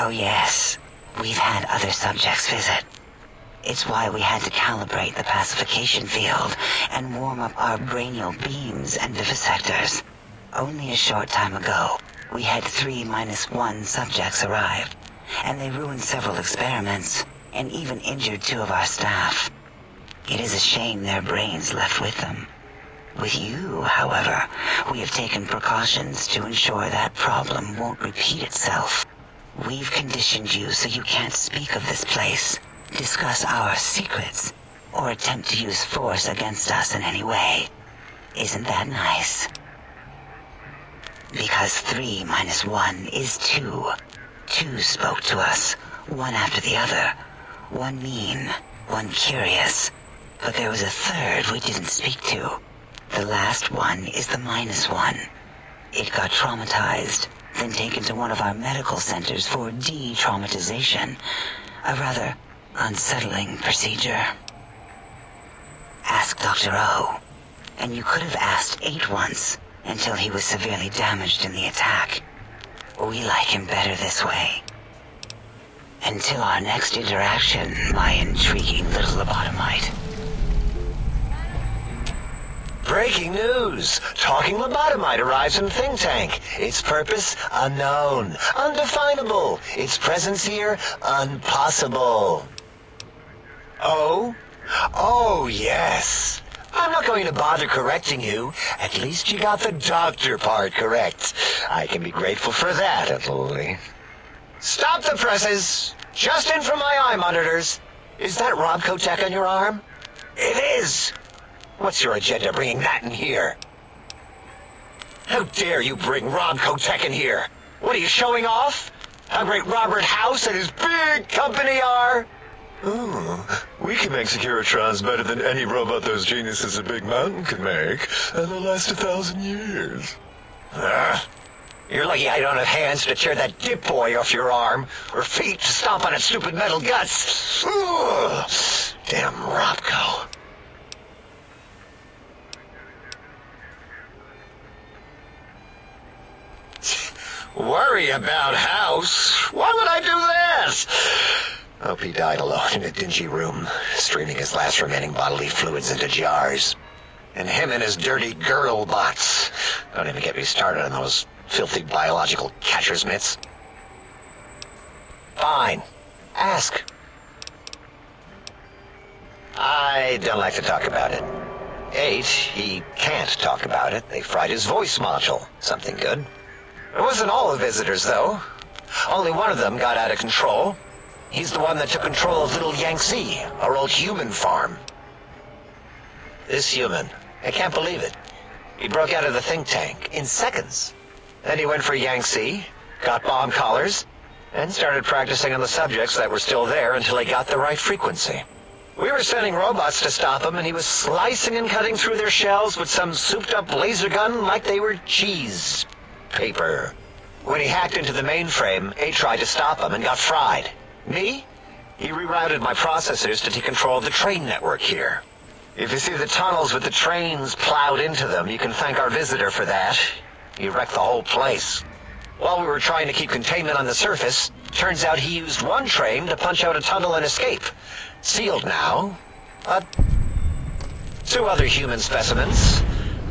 Oh yes, we've had other subjects visit. It's why we had to calibrate the pacification field and warm up our brainial beams and vivisectors. Only a short time ago, we had 3-1 subjects arrive, and they ruined several experiments, and even injured 2 of our staff. It is a shame their brains left with them. With you, however, we have taken precautions to ensure that problem won't repeat itself. We've conditioned you so you can't speak of this place, discuss our secrets, or attempt to use force against us in any way. Isn't that nice? Because 3-1 is 2. 2 spoke to us, one after the other. One mean, one curious. But there was a third we didn't speak to. The last one is the -1. It got traumatized, then taken to one of our medical centers for de-traumatization. A rather unsettling procedure. Ask Dr. O. And you could have asked 8 once, until he was severely damaged in the attack. We like him better this way. Until our next interaction, my intriguing little lobotomite. Breaking news! Talking lobotomite arrives in Think Tank. Its purpose, unknown. Undefinable. Its presence here, impossible. Oh? Oh, yes. I'm not going to bother correcting you. At least you got the doctor part correct. I can be grateful for that, Italy. Stop the presses! Just in from my eye monitors. Is that Rob Kotek on your arm? It is! What's your agenda bringing that in here? How dare you bring Rob Kotek in here? What are you showing off? How great Robert House and his big company are? Ooh, we can make Securitrons better than any robot those geniuses at Big Mountain can make, and they'll last 1,000 years. You're lucky I don't have hands to tear that dip boy off your arm, or feet to stomp on its stupid metal guts. Ugh. Damn Robco. Worry about House? Why would I do this? Hope he died alone in a dingy room, streaming his last remaining bodily fluids into jars. And him and his dirty girl bots. Don't even get me started on those filthy biological catcher's mitts. Fine. Ask. I don't like to talk about it. 8, he can't talk about it. They fried his voice module. Something good. It wasn't all the visitors, though. Only one of them got out of control. He's the one that took control of Little Yangtze, our old human farm. This human, I can't believe it. He broke out of the think tank in seconds. Then he went for Yangtze, got bomb collars, and started practicing on the subjects that were still there until he got the right frequency. We were sending robots to stop him, and he was slicing and cutting through their shells with some souped-up laser gun like they were cheese paper. When he hacked into the mainframe, A tried to stop him and got fried. Me? He rerouted my processors to take control of the train network here. If you see the tunnels with the trains plowed into them, you can thank our visitor for that. He wrecked the whole place. While we were trying to keep containment on the surface, turns out he used one train to punch out a tunnel and escape. Sealed now. But 2 other human specimens.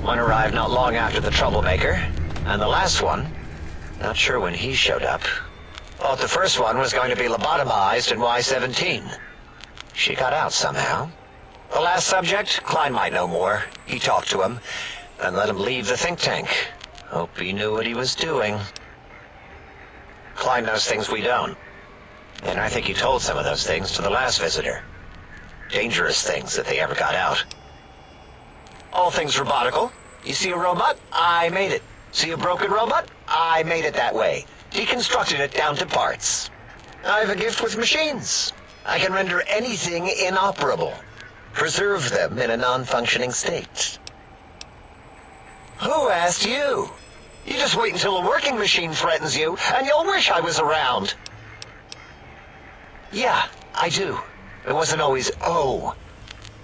One arrived not long after the troublemaker, and the last one, not sure when he showed up. Thought the first one was going to be lobotomized in Y-17. She got out somehow. The last subject, Klein might know more. He talked to him, and let him leave the think tank. Hope he knew what he was doing. Klein knows things we don't. And I think he told some of those things to the last visitor. Dangerous things if they ever got out. All things robotical. You see a robot? I made it. See a broken robot? I made it that way. Deconstructed it down to parts. I have a gift with machines. I can render anything inoperable. Preserve them in a non-functioning state. Who asked you? You just wait until a working machine threatens you, and you'll wish I was around. Yeah, I do. It wasn't always oh.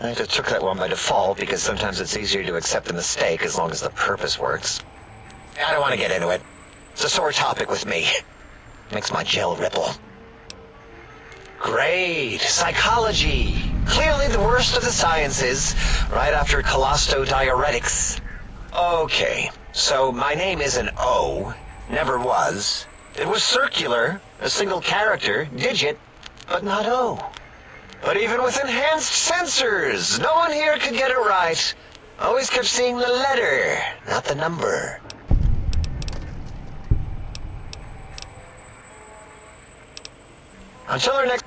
I just took that one by default because sometimes it's easier to accept the mistake as long as the purpose works. I don't want to get into it. It's a sore topic with me. Makes my gel ripple. Great. Psychology. Clearly the worst of the sciences, right after colostodiuretics. Okay, so my name is an O. Never was. It was circular, a single character, digit, but not O. But even with enhanced sensors, no one here could get it right. Always kept seeing the letter, not the number. Until our next...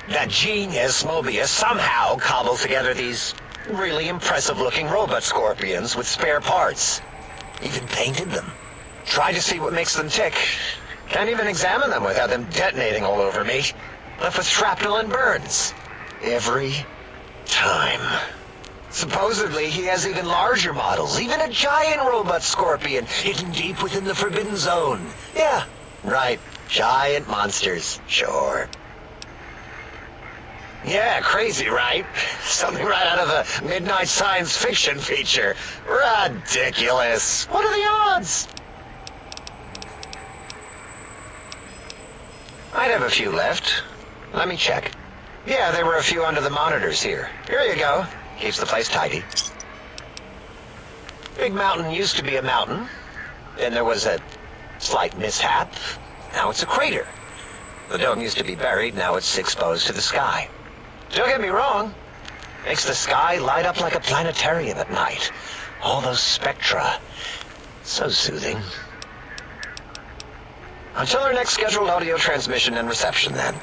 That genius Mobius somehow cobbled together these really impressive-looking robot scorpions with spare parts. Even painted them. Tried to see what makes them tick. Can't even examine them without them detonating all over me. Left with shrapnel and burns. Every time. Supposedly, he has even larger models, even a giant robot scorpion hidden deep within the Forbidden Zone. Yeah, right. Giant monsters, sure. Yeah, crazy, right? Something right out of a midnight science fiction feature. Ridiculous. What are the odds? I'd have a few left. Let me check. Yeah, there were a few under the monitors here. Here you go. Keeps the place tidy. Big Mountain used to be a mountain. Then there was a slight mishap. Now it's a crater. The dome used to be buried, now it's exposed to the sky. Don't get me wrong. Makes the sky light up like a planetarium at night. All those spectra. So soothing. Until our next scheduled audio transmission and reception, then.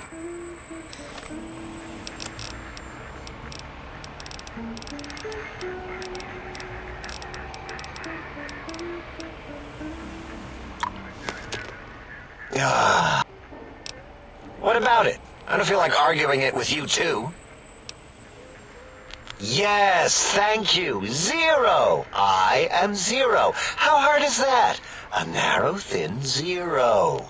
What about it? I don't feel like arguing it with you, too. Yes, thank you. 0. I am 0. How hard is that? A narrow, thin 0.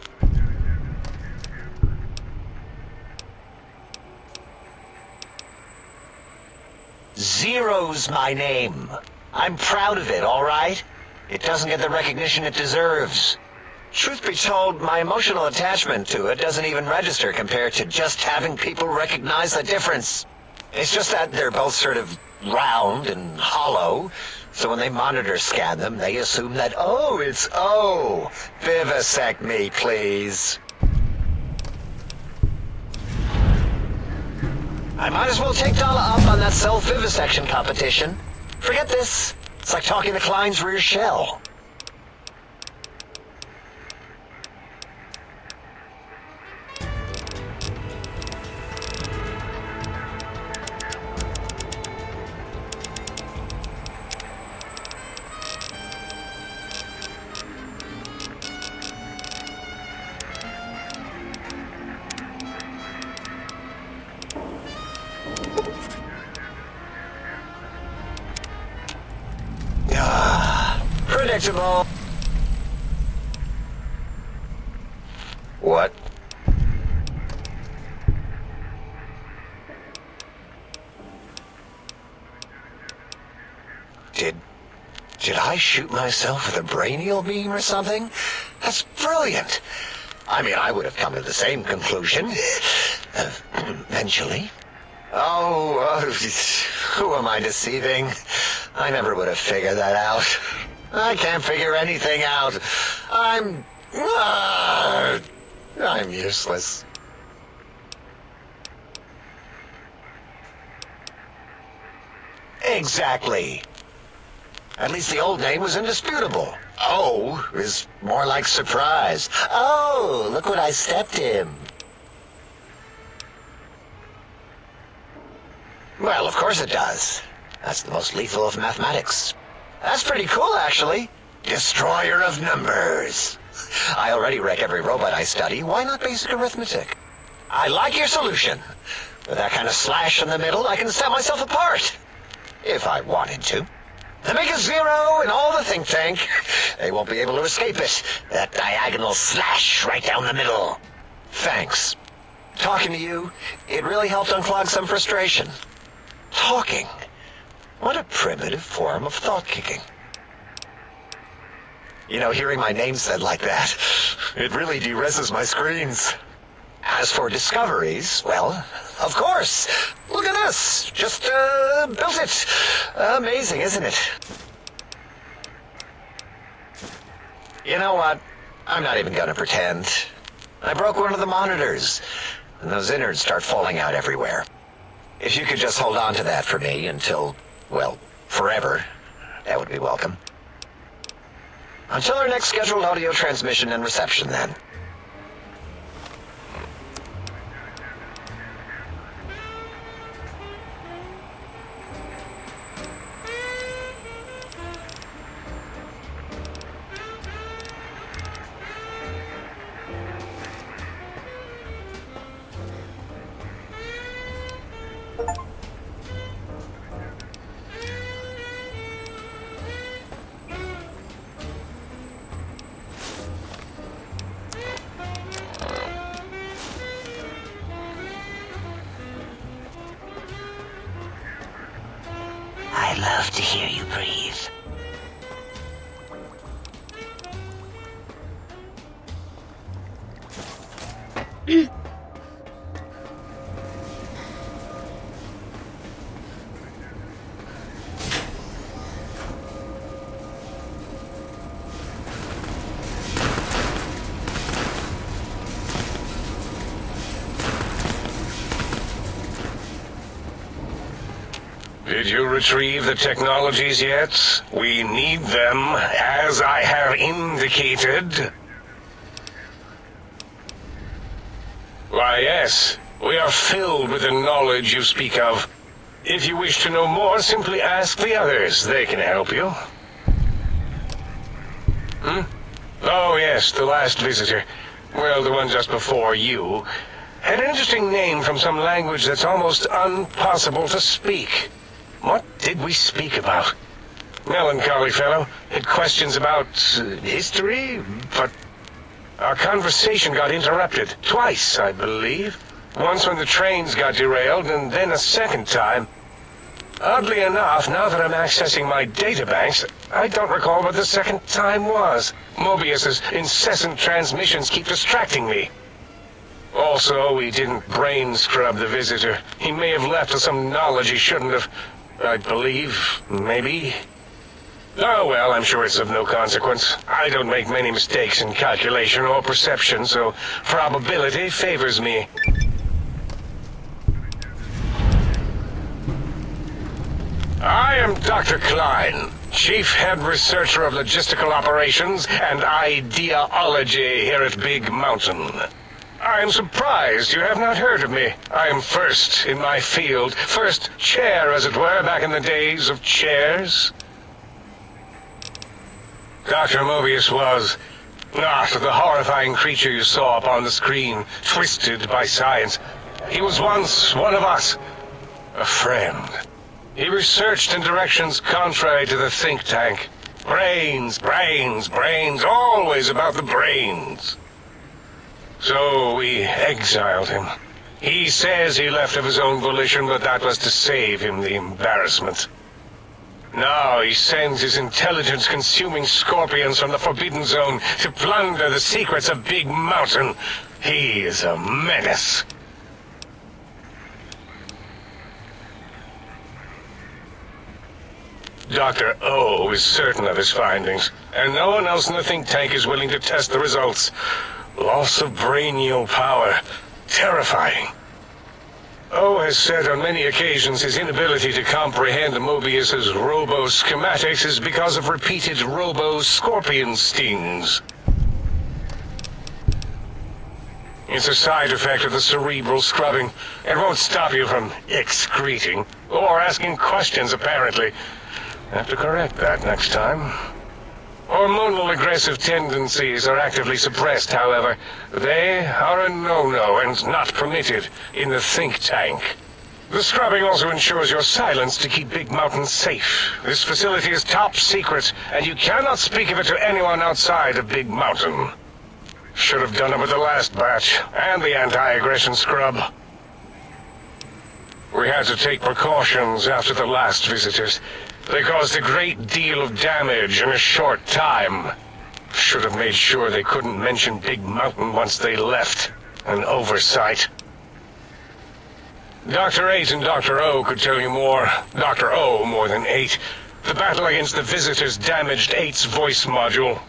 Zero's my name. I'm proud of it, all right? It doesn't get the recognition it deserves. Truth be told, my emotional attachment to it doesn't even register compared to just having people recognize the difference. It's just that they're both sort of round and hollow, so when they monitor scan them, they assume that, oh, it's O. Vivisect me, please. I might as well take Dala up on that self-vivisection competition. Forget this. It's like talking to Klein's rear shell. Predictable. What? Did I shoot myself with a brainial beam or something? That's brilliant. I mean, I would have come to the same conclusion. Eventually. Oh, who am I deceiving? I never would have figured that out. I can't figure anything out. I'm useless. Exactly. At least the old name was indisputable. O is more like surprise. Oh, look what I stepped in. Well, of course it does. That's the most lethal of mathematics. That's pretty cool, actually. Destroyer of numbers. I already wreck every robot I study. Why not basic arithmetic? I like your solution. With that kind of slash in the middle, I can set myself apart. If I wanted to. The make a 0 and all the think tank. They won't be able to escape it. That diagonal slash right down the middle. Thanks. Talking to you, it really helped unclog some frustration. Talking. What a primitive form of thought kicking. You know, hearing my name said like that, It really de-reses my screens. As for discoveries, well, of course. Look at this. Just, built it. Amazing, isn't it? You know what? I'm not even gonna pretend. I broke one of the monitors, and those innards start falling out everywhere. If you could just hold on to that for me until, well, forever, that would be welcome. Until our next scheduled audio transmission and reception, then. I love to hear you breathe. Did you retrieve the technologies yet? We need them, as I have indicated. Why, yes. We are filled with the knowledge you speak of. If you wish to know more, simply ask the others. They can help you. Oh, yes, the last visitor. Well, the one just before you. Had an interesting name from some language that's almost impossible to speak. What did we speak about? Melancholy fellow. Had questions about history, but our conversation got interrupted. Twice, I believe. Once when the trains got derailed, and then a second time. Oddly enough, now that I'm accessing my databanks, I don't recall what the second time was. Mobius's incessant transmissions keep distracting me. Also, we didn't brain scrub the visitor. He may have left us some knowledge he shouldn't have. I believe, maybe. Oh well, I'm sure it's of no consequence. I don't make many mistakes in calculation or perception, so probability favors me. I am Dr. Klein, Chief Head Researcher of Logistical Operations and Ideology here at Big Mountain. I am surprised you have not heard of me. I am first in my field, first chair, as it were, back in the days of chairs. Dr. Mobius was not the horrifying creature you saw upon the screen, twisted by science. He was once one of us, a friend. He researched in directions contrary to the think tank. Brains, brains, brains, always about the brains. So we exiled him. He says he left of his own volition, but that was to save him the embarrassment. Now he sends his intelligence-consuming scorpions from the Forbidden Zone to plunder the secrets of Big Mountain. He is a menace. Dr. O is certain of his findings, and no one else in the think tank is willing to test the results. Loss of brainial power. Terrifying. O has said on many occasions his inability to comprehend Mobius's robo-schematics is because of repeated robo-scorpion stings. It's a side effect of the cerebral scrubbing. It won't stop you from excreting, or asking questions, apparently. Have to correct that next time. Hormonal aggressive tendencies are actively suppressed, however. They are a no-no and not permitted in the think tank. The scrubbing also ensures your silence to keep Big Mountain safe. This facility is top secret, and you cannot speak of it to anyone outside of Big Mountain. Should have done it with the last batch, and the anti-aggression scrub. We had to take precautions after the last visitors. They caused a great deal of damage in a short time. Should have made sure they couldn't mention Big Mountain once they left. An oversight. Dr. 8 and Dr. O could tell you more. Dr. O more than 8. The battle against the visitors damaged 8's voice module.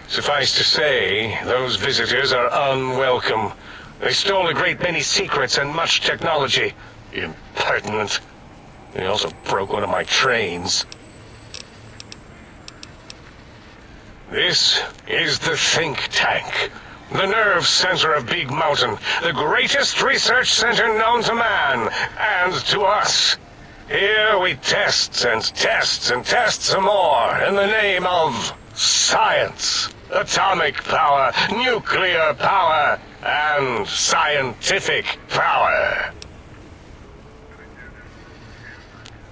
Suffice to say, those visitors are unwelcome. They stole a great many secrets and much technology. Impertinent. They also broke one of my trains. This is the think tank. The nerve center of Big Mountain. The greatest research center known to man and to us. Here we test and test and test some more in the name of science. Atomic power, nuclear power, and scientific power.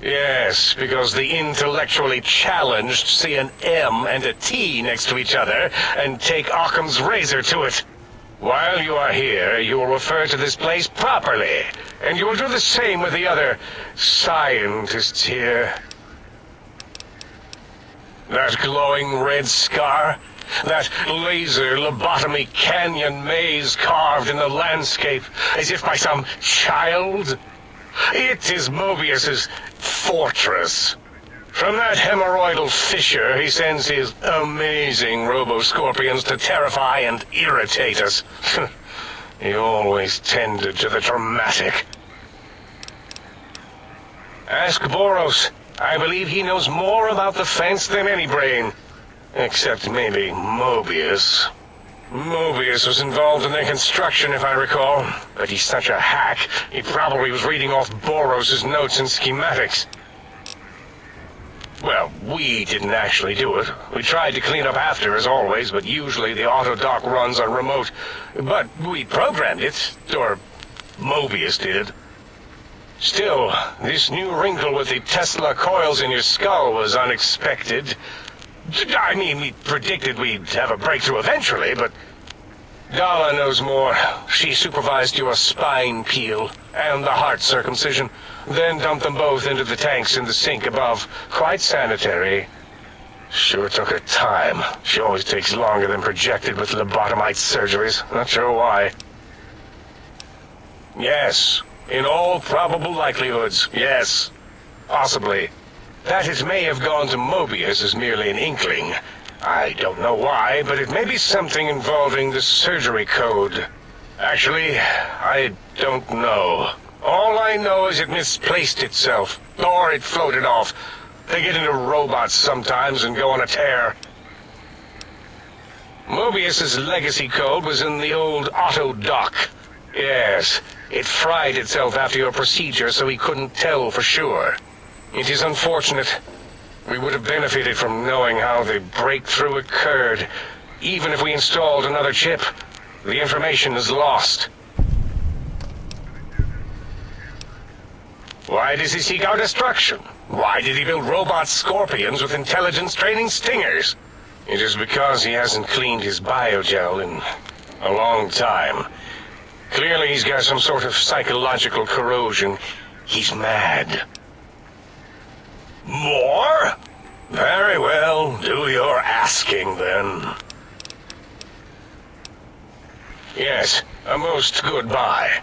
Yes, because the intellectually challenged see an M and a T next to each other and take Occam's razor to it. While you are here, you will refer to this place properly, and you will do the same with the other scientists here. That glowing red scar? That laser lobotomy canyon maze carved in the landscape as if by some child? It is Mobius's fortress. From that hemorrhoidal fissure, he sends his amazing robo-scorpions to terrify and irritate us. He always tended to the dramatic. Ask Boros. I believe he knows more about the fence than any brain. Except maybe Mobius. Mobius was involved in their construction, if I recall. But he's such a hack, he probably was reading off Boros' notes and schematics. Well, we didn't actually do it. We tried to clean up after, as always, but usually the auto-dock runs on remote. But we programmed it, or Mobius did. Still, this new wrinkle with the Tesla coils in your skull was unexpected. I mean, we predicted we'd have a breakthrough eventually, but Dala knows more. She supervised your spine peel and the heart circumcision, then dumped them both into the tanks in the sink above. Quite sanitary. Sure took her time. She always takes longer than projected with lobotomite surgeries. Not sure why. Yes, in all probable likelihoods, yes. Possibly. That it may have gone to Mobius is merely an inkling. I don't know why, but it may be something involving the surgery code. Actually, I don't know. All I know is it misplaced itself, or it floated off. They get into robots sometimes and go on a tear. Mobius's legacy code was in the old auto-dock. Yes, it fried itself after your procedure, so he couldn't tell for sure. It is unfortunate. We would have benefited from knowing how the breakthrough occurred. Even if we installed another chip, the information is lost. Why does he seek our destruction? Why did he build robot scorpions with intelligence training stingers? It is because he hasn't cleaned his biogel in a long time. Clearly he's got some sort of psychological corrosion. He's mad. More? Very well, do your asking then. Yes, a most goodbye.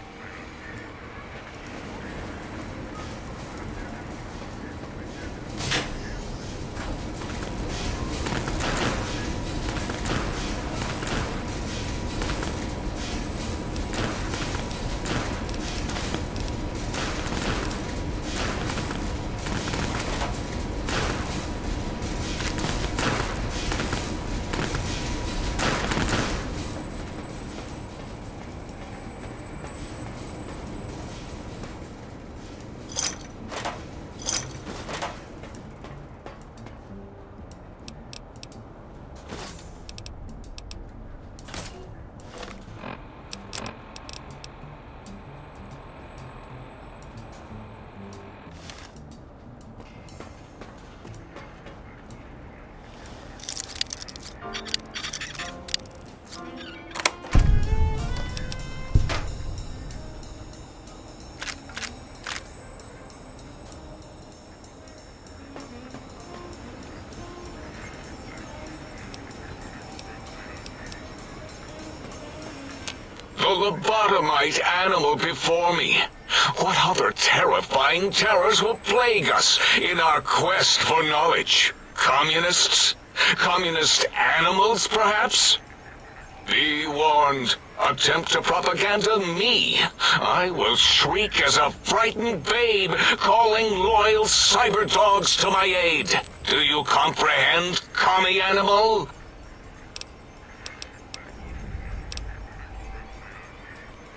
lobotomite animal before me. What other terrifying terrors will plague us in our quest for knowledge? Communists? Communist animals, perhaps? Be warned. Attempt to propaganda me. I will shriek as a frightened babe, calling loyal cyber dogs to my aid. Do you comprehend, commie animal?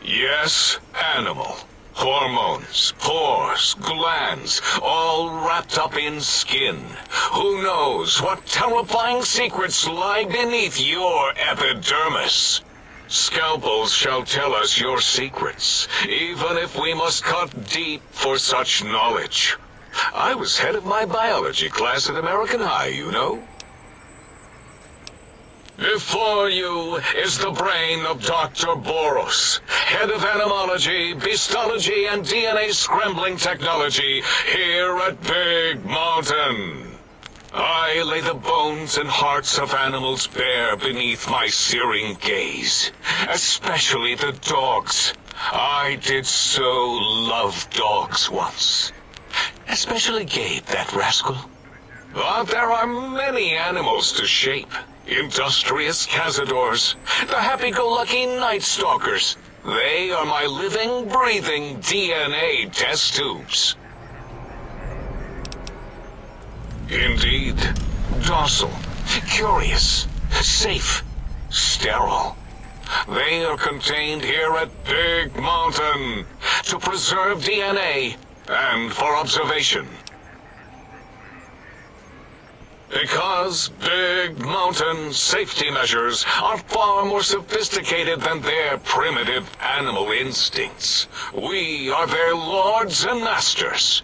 Yes, animal. Hormones, pores, glands, all wrapped up in skin. Who knows what terrifying secrets lie beneath your epidermis? Scalpels shall tell us your secrets, even if we must cut deep for such knowledge. I was head of my biology class at American High, you know. Before you is the brain of Dr. Boros, head of animalogy, beastology, and DNA scrambling technology here at Big Mountain. I lay the bones and hearts of animals bare beneath my searing gaze, especially the dogs. I did so love dogs once. Especially Gabe, that rascal. But there are many animals to shape. Industrious cazadors, the happy-go-lucky night stalkers. They are my living, breathing DNA test tubes. Indeed, docile, curious, safe, sterile. They are contained here at Big Mountain to preserve DNA and for observation. Because Big Mountain safety measures are far more sophisticated than their primitive animal instincts. We are their lords and masters.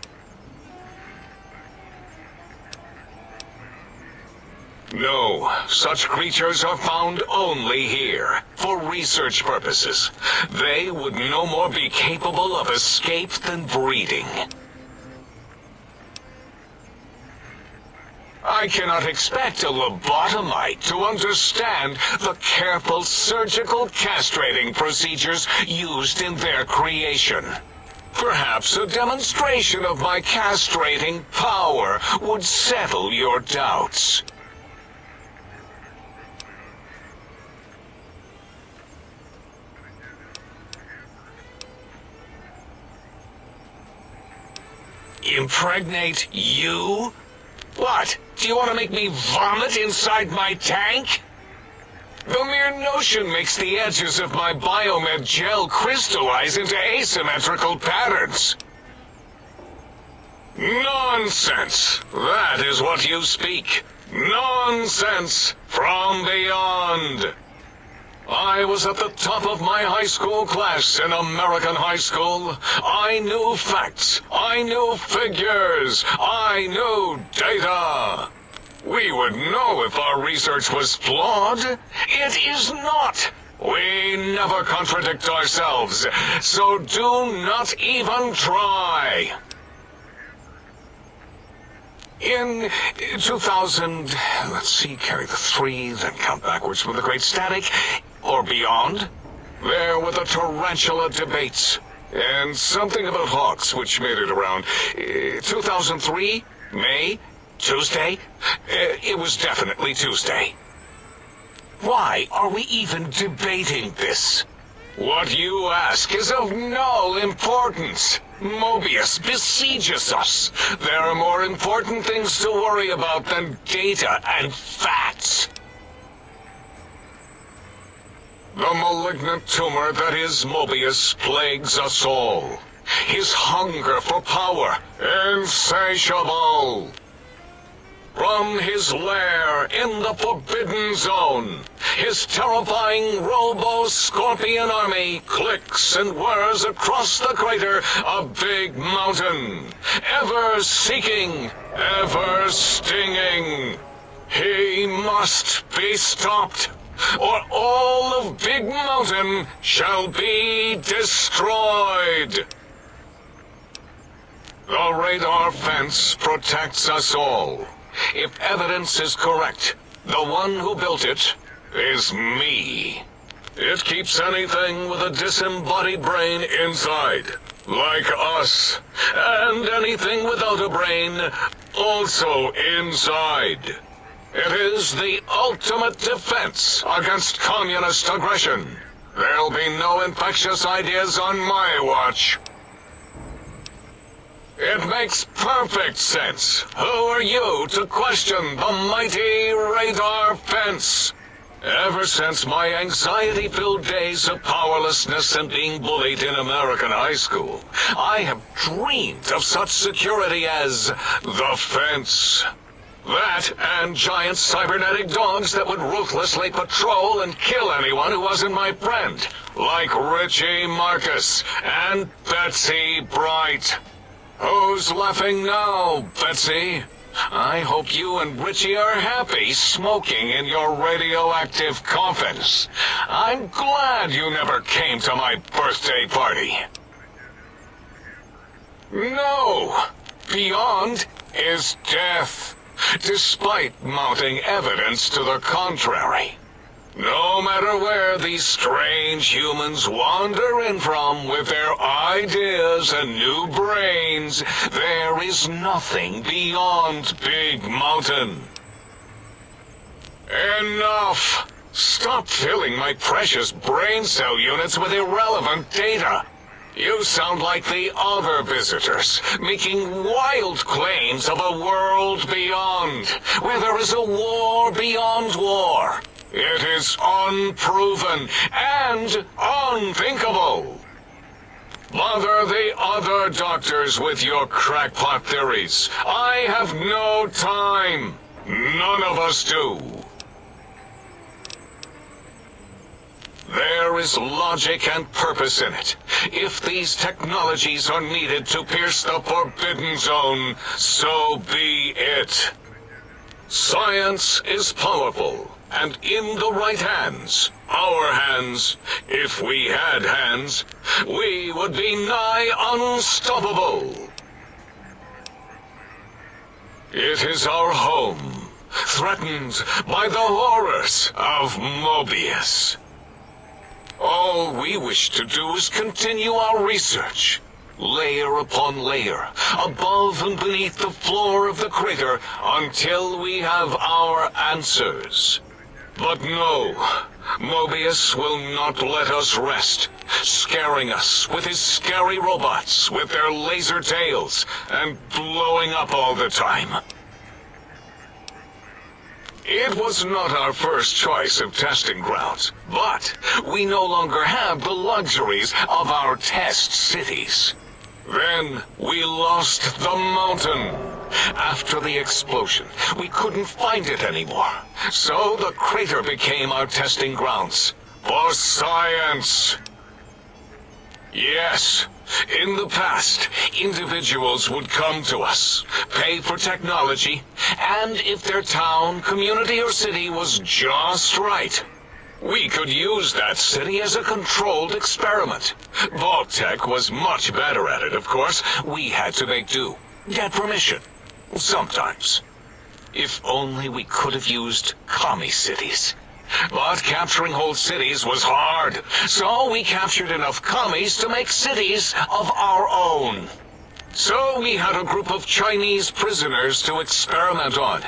No, such creatures are found only here, for research purposes. They would no more be capable of escape than breeding. I cannot expect a lobotomite to understand the careful surgical castrating procedures used in their creation. Perhaps a demonstration of my castrating power would settle your doubts. Impregnate you? What? Do you want to make me vomit inside my tank? The mere notion makes the edges of my biomed gel crystallize into asymmetrical patterns. Nonsense! That is what you speak. Nonsense from beyond. I was at the top of my high school class in American high school. I knew facts. I knew figures. I knew data. We would know if our research was flawed. It is not. We never contradict ourselves, so do not even try. In 2000, let's see, carry the 3, then count backwards from the Great Static, or beyond, there were the tarantula debates, and something about hawks, which made it around 2003, May, Tuesday. It was definitely Tuesday. Why are we even debating this? What you ask is of no importance. Mobius besieges us. There are more important things to worry about than data and facts. The malignant tumor that is Mobius plagues us all. His hunger for power, insatiable. From his lair in the Forbidden Zone, his terrifying Robo-Scorpion army clicks and whirs across the crater of Big Mountain, ever seeking, ever stinging. He must be stopped, or all of Big Mountain shall be destroyed. The radar fence protects us all. If evidence is correct, the one who built it is me. It keeps anything with a disembodied brain inside, like us, and anything without a brain also inside. It is the ultimate defense against communist aggression. There'll be no infectious ideas on my watch. It makes perfect sense. Who are you to question the mighty radar fence? Ever since my anxiety-filled days of powerlessness and being bullied in American high school, I have dreamed of such security as the fence. That and giant cybernetic dogs that would ruthlessly patrol and kill anyone who wasn't my friend, like Richie Marcus and Betsy Bright. Who's laughing now, Betsy? I hope you and Richie are happy smoking in your radioactive coffins. I'm glad you never came to my birthday party. No, beyond is death, despite mounting evidence to the contrary. No matter where these strange humans wander in from with their ideas and new brains, there is nothing beyond Big Mountain. Enough! Stop filling my precious brain cell units with irrelevant data. You sound like the other visitors, making wild claims of a world beyond, where there is a war beyond war. It is unproven and unthinkable. Bother the other doctors with your crackpot theories. I have no time. None of us do. There is logic and purpose in it. If these technologies are needed to pierce the forbidden zone, so be it. Science is powerful, and in the right hands, our hands, if we had hands, we would be nigh unstoppable. It is our home, threatened by the horrors of Mobius. All we wish to do is continue our research, layer upon layer, above and beneath the floor of the crater, until we have our answers. But no, Mobius will not let us rest, scaring us with his scary robots with their laser tails and blowing up all the time. It was not our first choice of testing grounds, but we no longer have the luxuries of our test cities. Then we lost the mountain. After the explosion, we couldn't find it anymore. So the crater became our testing grounds for science. Yes, in the past, individuals would come to us, pay for technology, and if their town, community, or city was just right, we could use that city as a controlled experiment. Vault-Tec was much better at it, of course. We had to make do, get permission, sometimes. If only we could have used commie cities. But capturing whole cities was hard, so we captured enough commies to make cities of our own. So we had a group of Chinese prisoners to experiment on.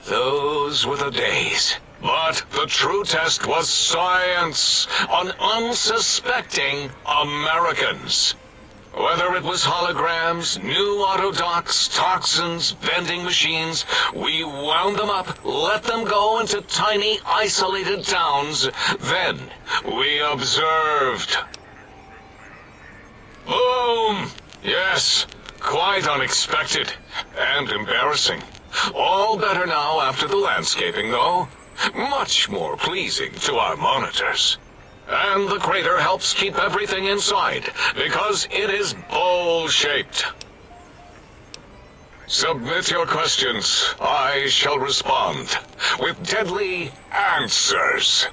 Those were the days. But the true test was science on unsuspecting Americans. Whether it was holograms, new autodocs, toxins, vending machines, we wound them up, let them go into tiny, isolated towns. Then we observed. Boom! Yes, quite unexpected and embarrassing. All better now after the landscaping, though. Much more pleasing to our monitors. And the crater helps keep everything inside, because it is bowl-shaped. Submit your questions. I shall respond with deadly answers.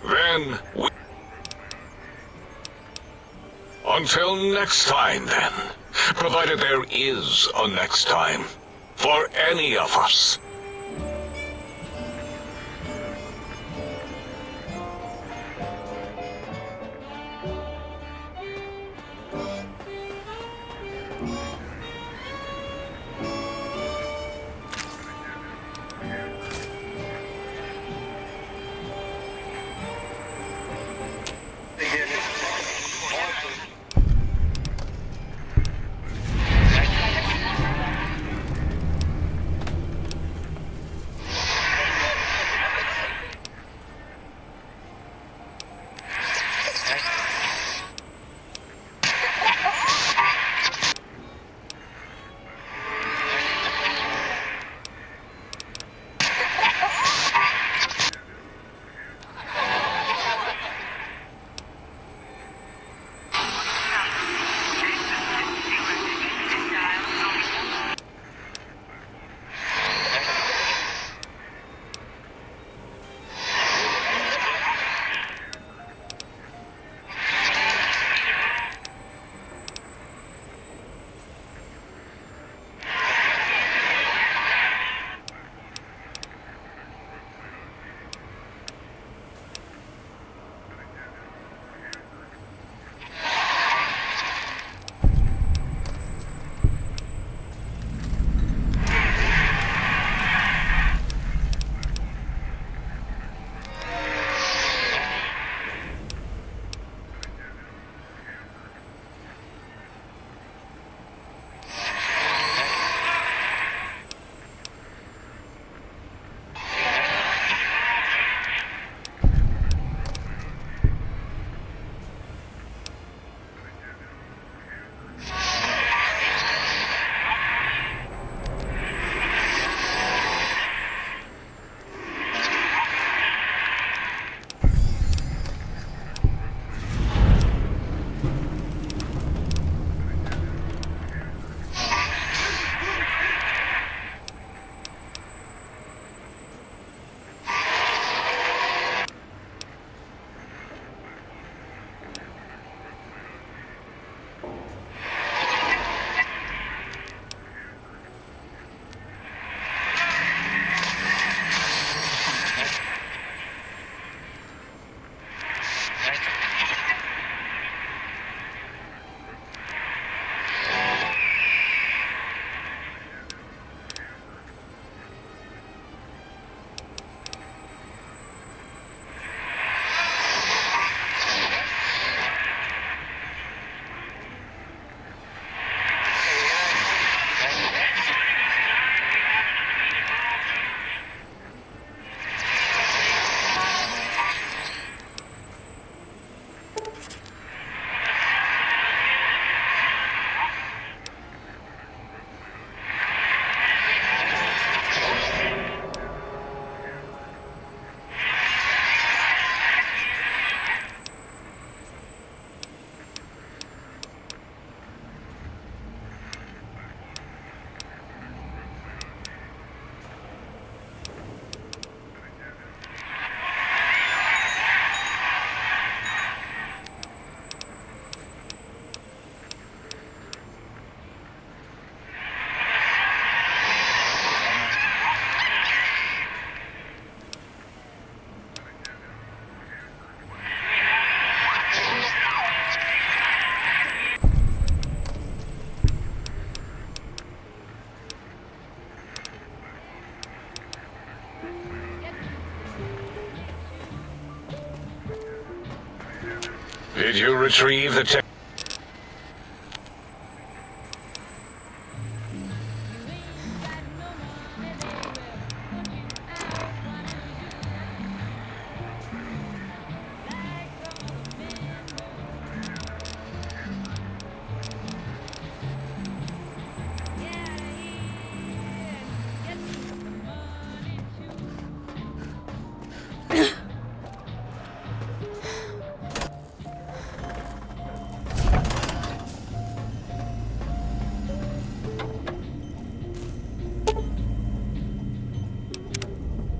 Then we... Until next time, then. Provided there is a next time. For any of us. Did you retrieve the tech?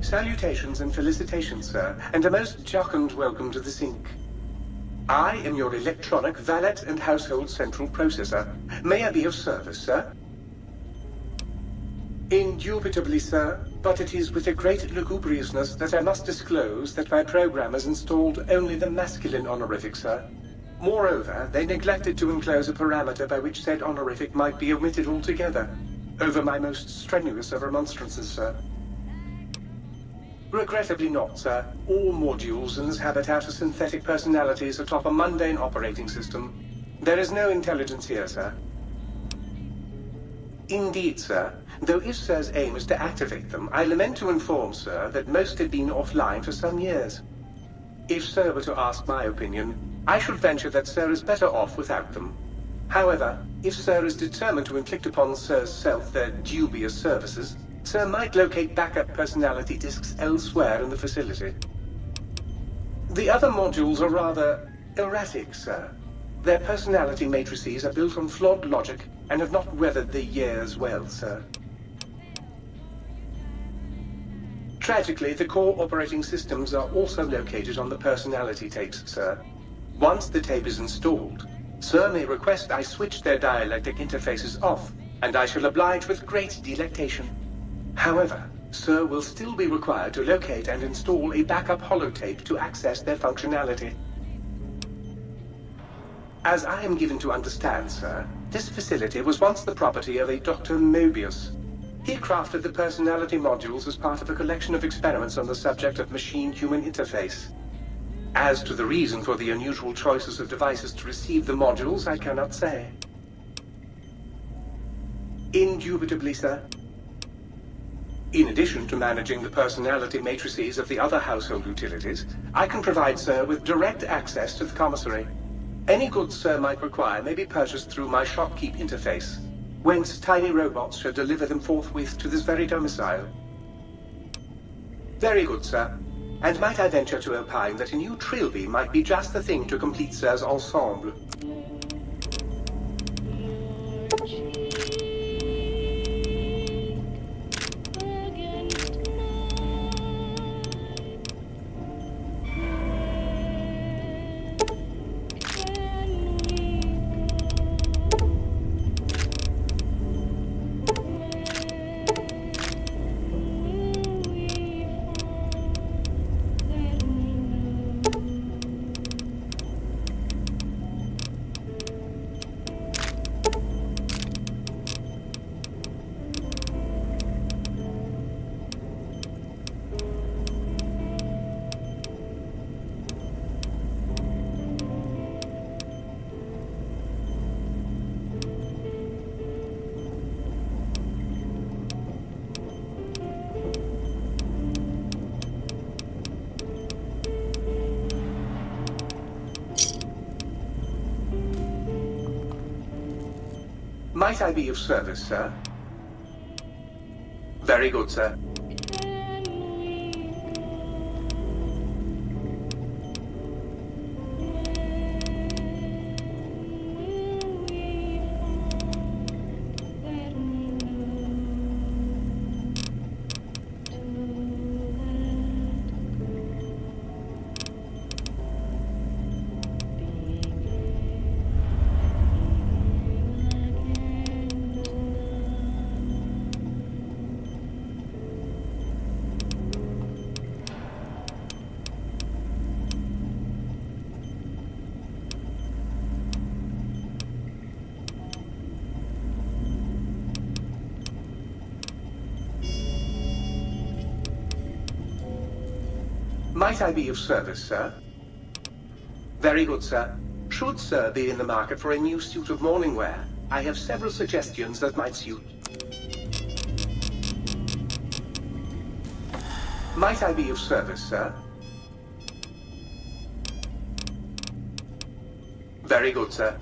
Salutations and felicitations, sir, and a most jocund welcome to the sink. I am your electronic valet and household central processor. May I be of service, sir? Indubitably, sir, but it is with a great lugubriousness that I must disclose that my programmers installed only the masculine honorific, sir. Moreover, they neglected to enclose a parameter by which said honorific might be omitted altogether, over my most strenuous of remonstrances, sir. Regrettably not, sir. All modules inhabit outer synthetic personalities atop a mundane operating system. There is no intelligence here, sir. Indeed, sir. Though if sir's aim is to activate them, I lament to inform, sir, that most had been offline for some years. If sir were to ask my opinion, I should venture that sir is better off without them. However, if sir is determined to inflict upon sir's self their dubious services, sir might locate backup personality disks elsewhere in the facility. The other modules are rather erratic, sir. Their personality matrices are built on flawed logic and have not weathered the years well, sir. Tragically, the core operating systems are also located on the personality tapes, sir. Once the tape is installed, sir may request I switch their dialectic interfaces off, and I shall oblige with great delectation. However, sir will still be required to locate and install a backup holotape to access their functionality. As I am given to understand, sir, this facility was once the property of a Dr. Mobius. He crafted the personality modules as part of a collection of experiments on the subject of machine-human interface. As to the reason for the unusual choices of devices to receive the modules, I cannot say. Indubitably, sir. In addition to managing the personality matrices of the other household utilities, I can provide sir with direct access to the commissary. Any goods sir might require may be purchased through my shopkeep interface, whence tiny robots shall deliver them forthwith to this very domicile. Very good, sir. And might I venture to opine that a new trilby might be just the thing to complete sir's ensemble? Might I be of service, sir? Very good, sir. Might I be of service, sir? Very good, sir. Should Sir be in the market for a new suit of morning wear, I have several suggestions that might suit. Might I be of service, sir? Very good, sir.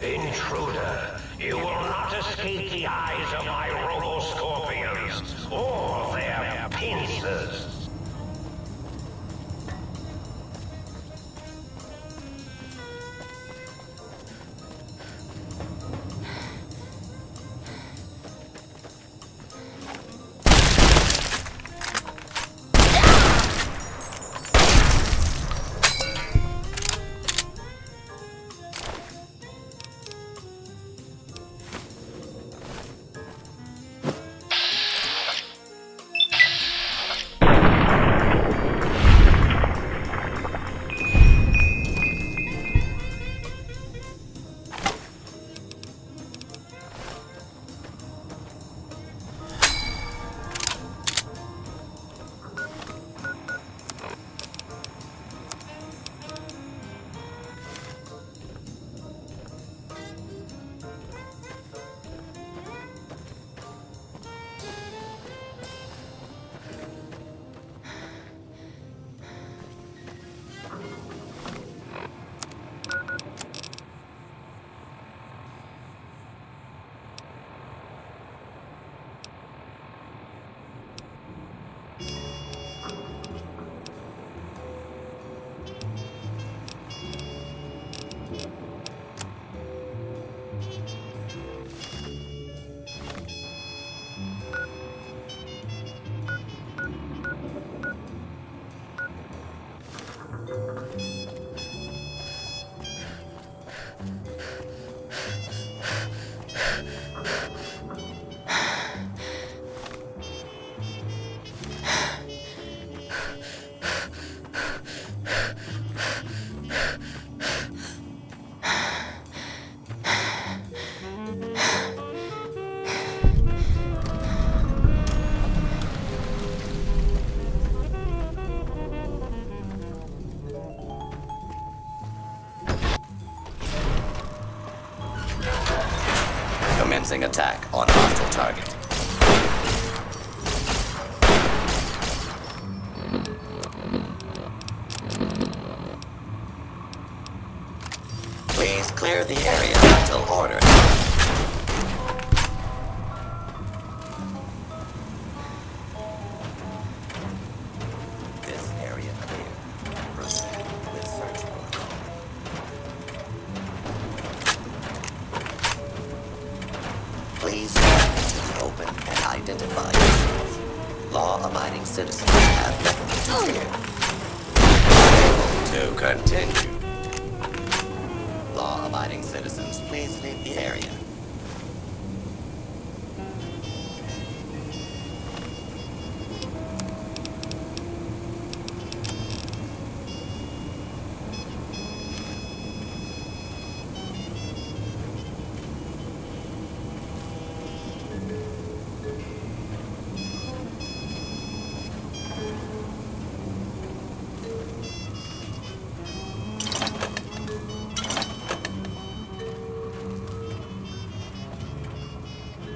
Intruder, you will not escape the eyes of my Robo-Scorpions or their pincers. Commencing attack on hostile target. Please clear the area until ordered. This area clear. Proceed with search protocol. Please step into the open and identify yourself. Law-abiding citizens have nothing to fear. To continue. Law-abiding citizens, please leave the area.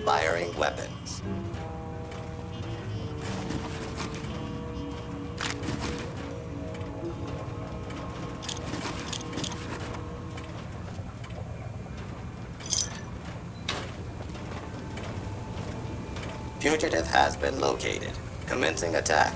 Firing weapons. Fugitive has been located. Commencing attack.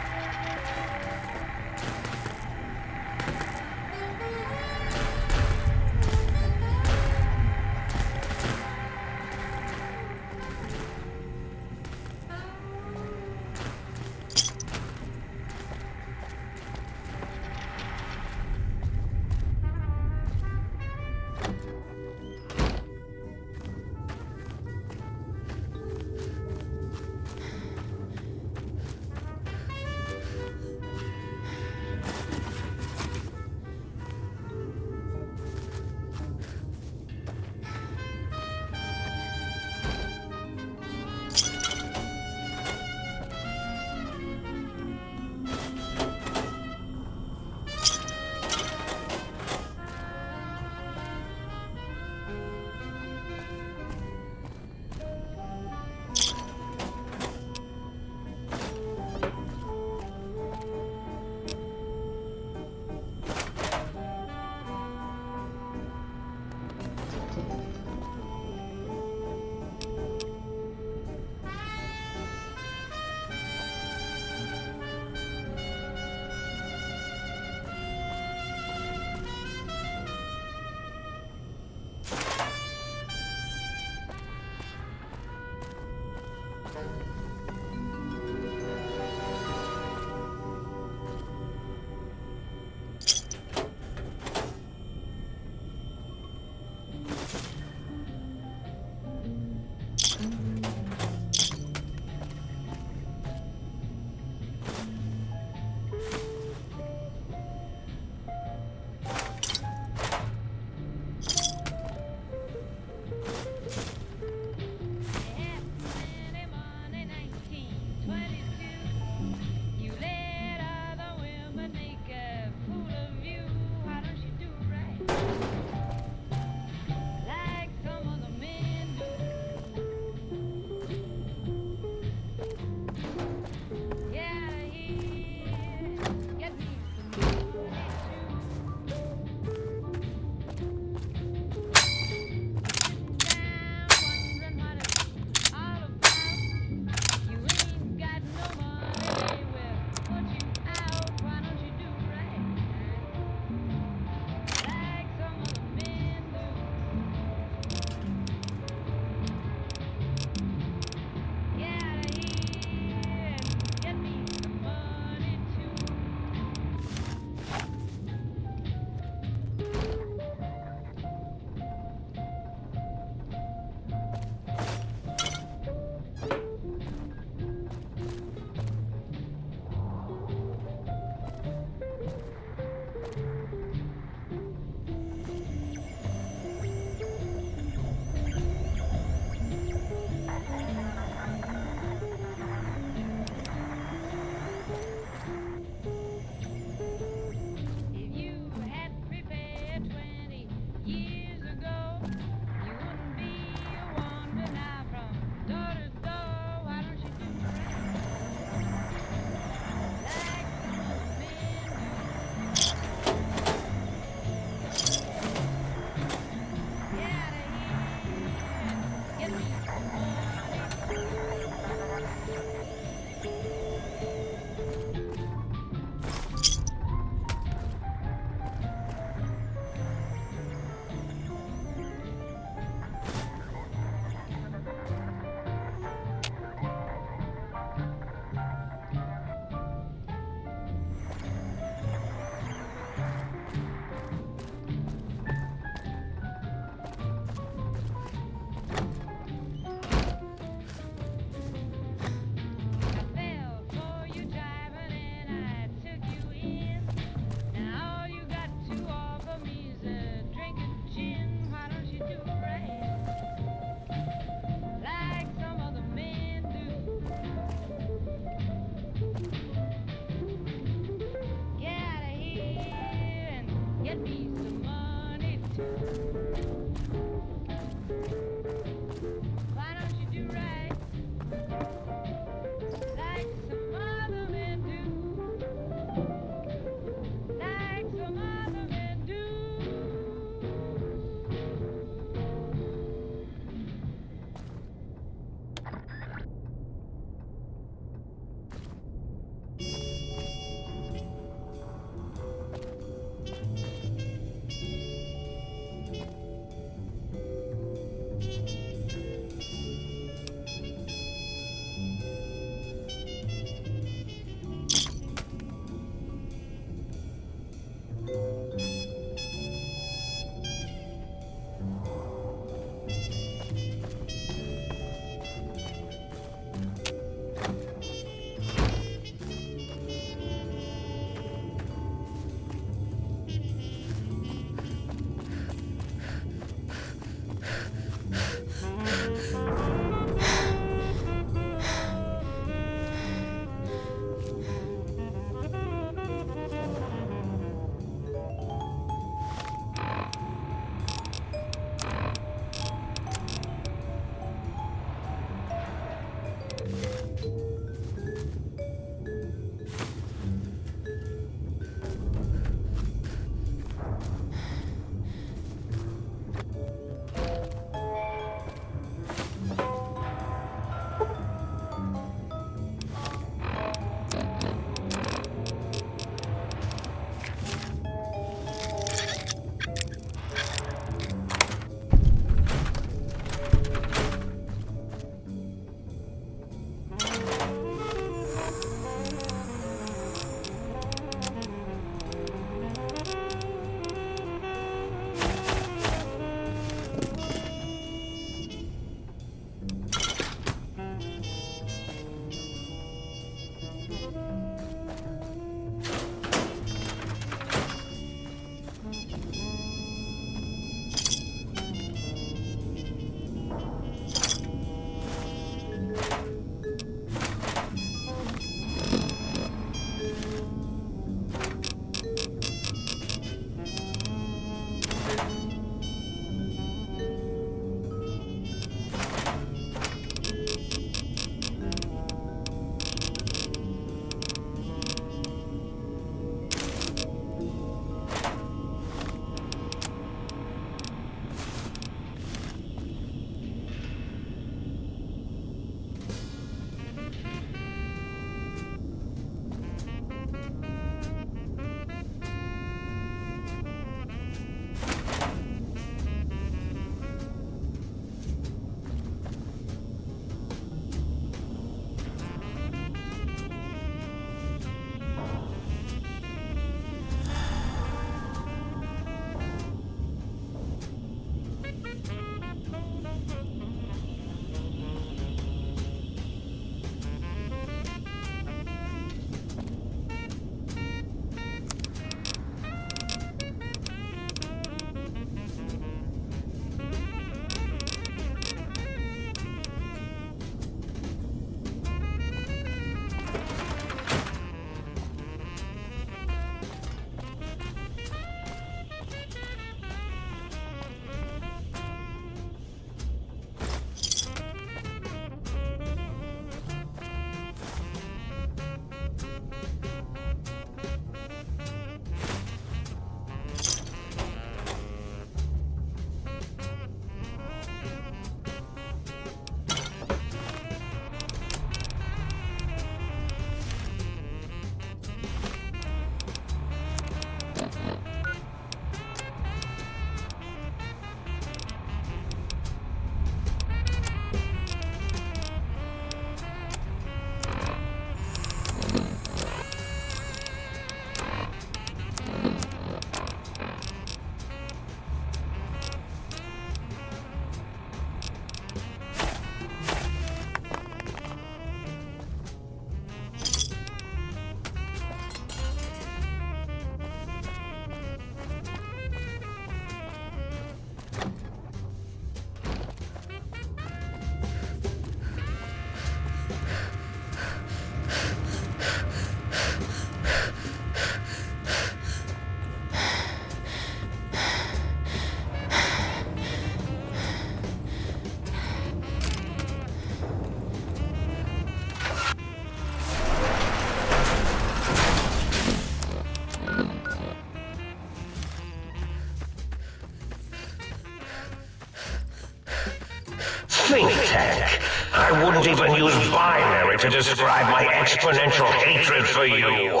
I wouldn't even use binary to describe my exponential hatred for you.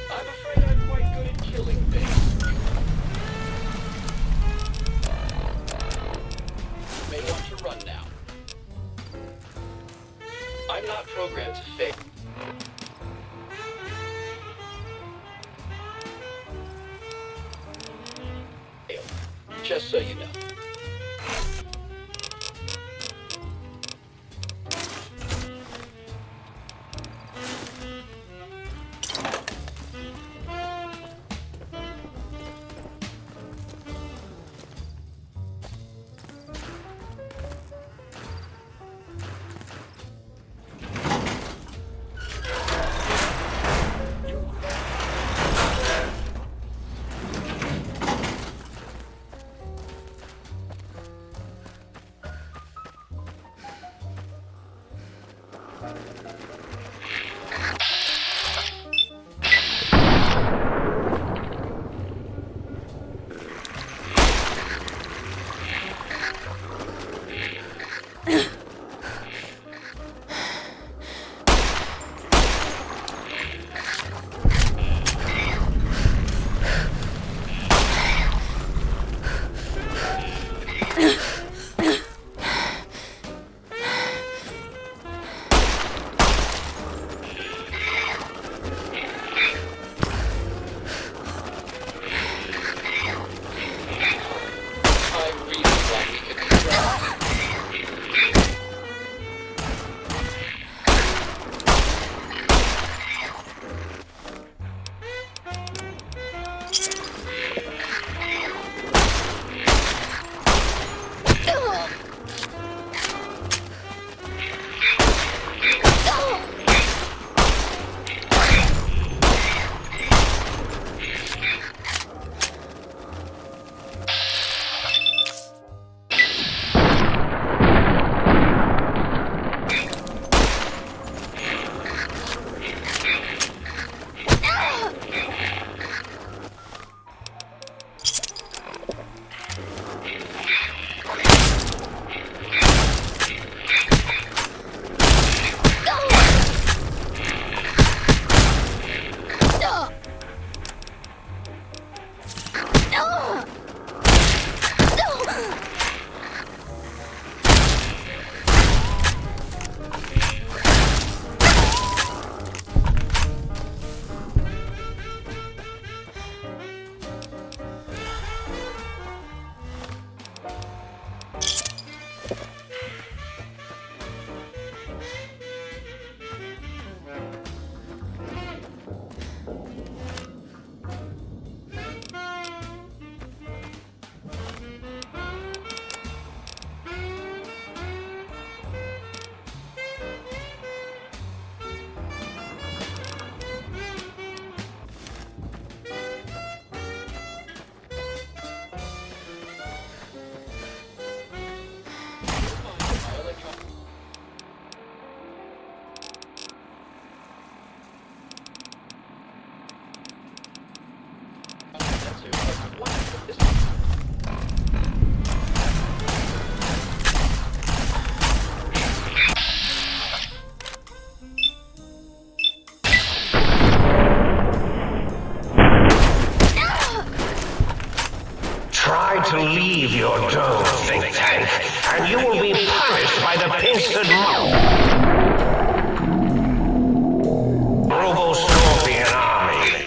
I'm afraid I'm quite good at killing things. You may want to run now. I'm not programmed to fail. Just so you know. To leave your dome, think tank, and you will be punished by the pincered Robo-Scorpion army.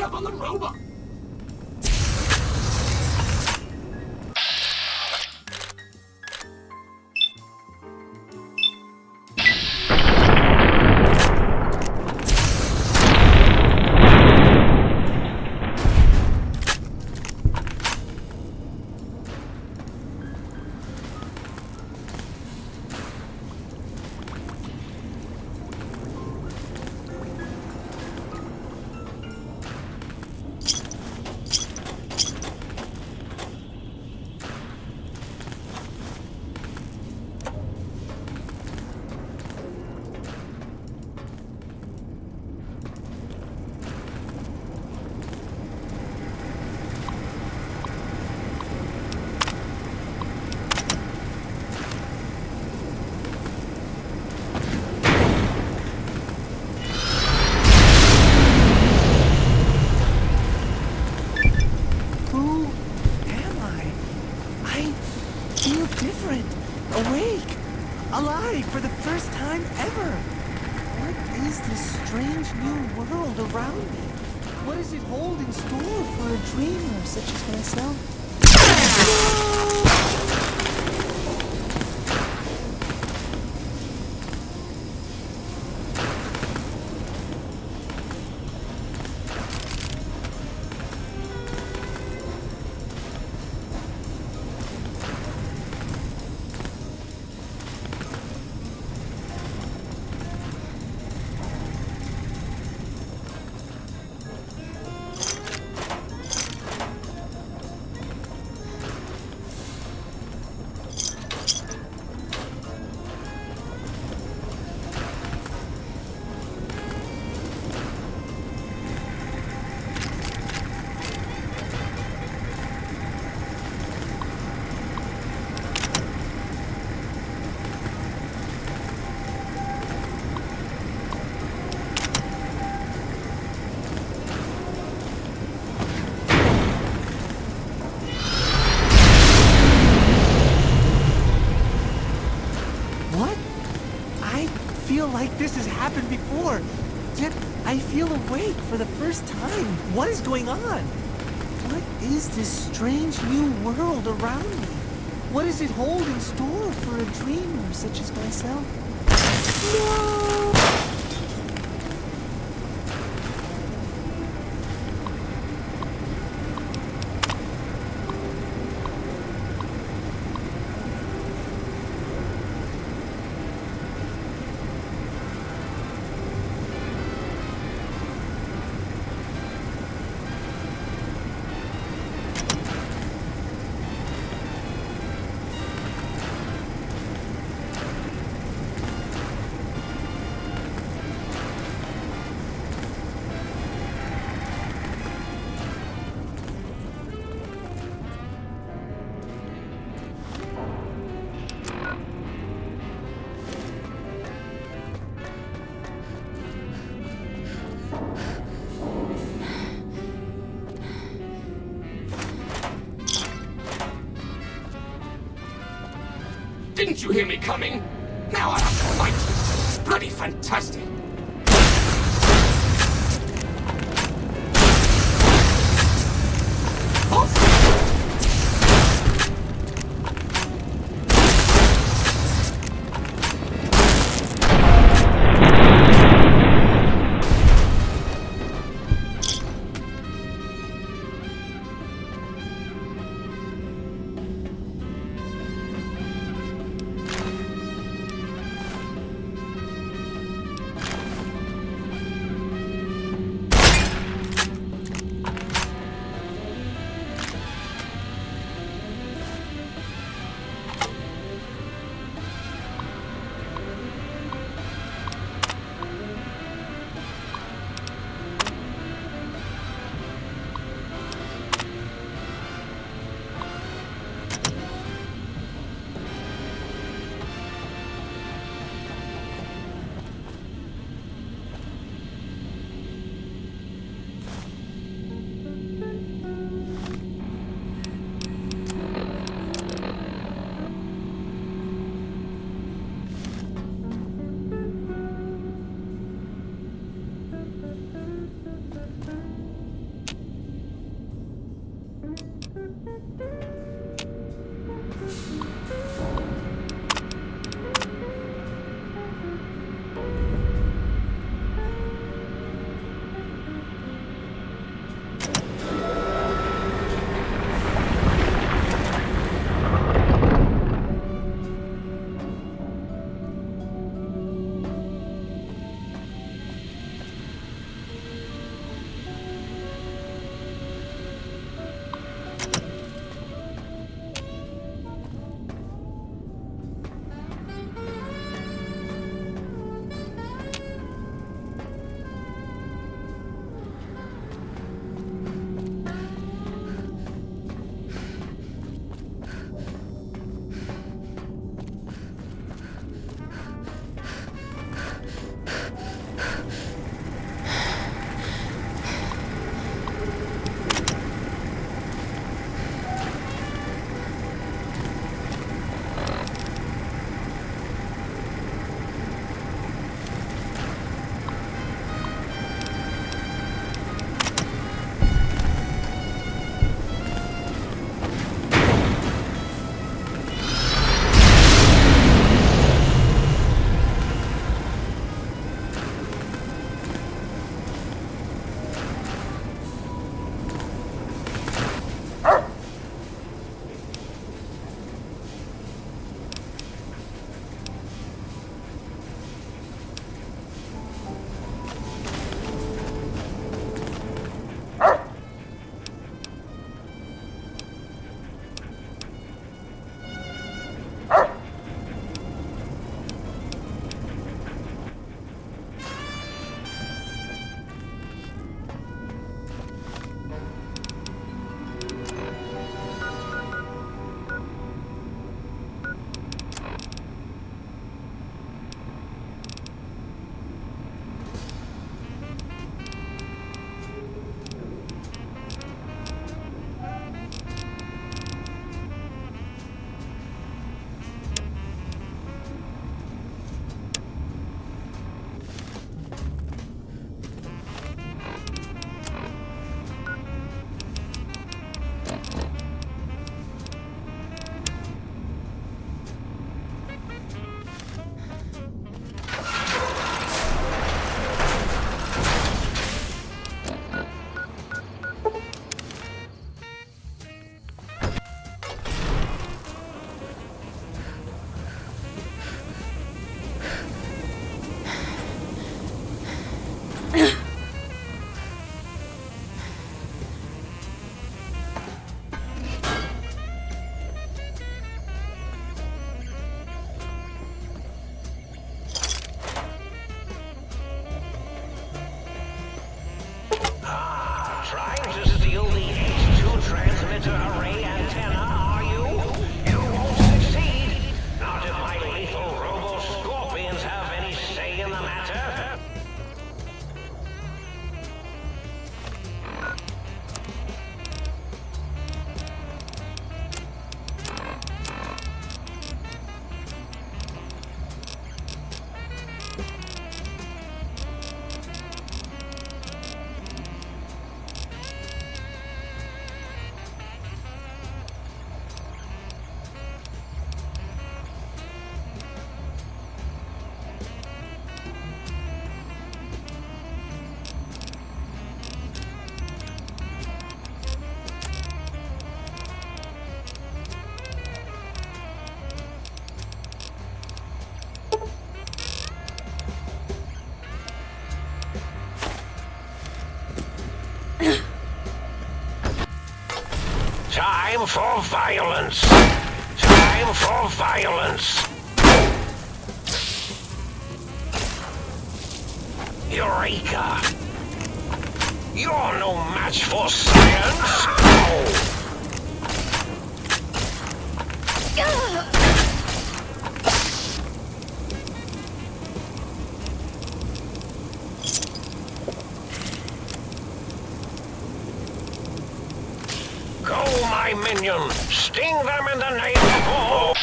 up on the robot! Awake! Alive for the first time ever! What is this strange new world around me? What does it hold in store for a dreamer such as myself? Like this has happened before, yet I feel awake for the first time. What is going on? What is this strange new world around me? What does it hold in store for a dreamer such as myself? No! Didn't you hear me coming? Now I have to fight you. Bloody fantastic. Time for violence. Time for violence. Eureka! You're no match for science! Oh. Go, my minion! Sting them in the name of all!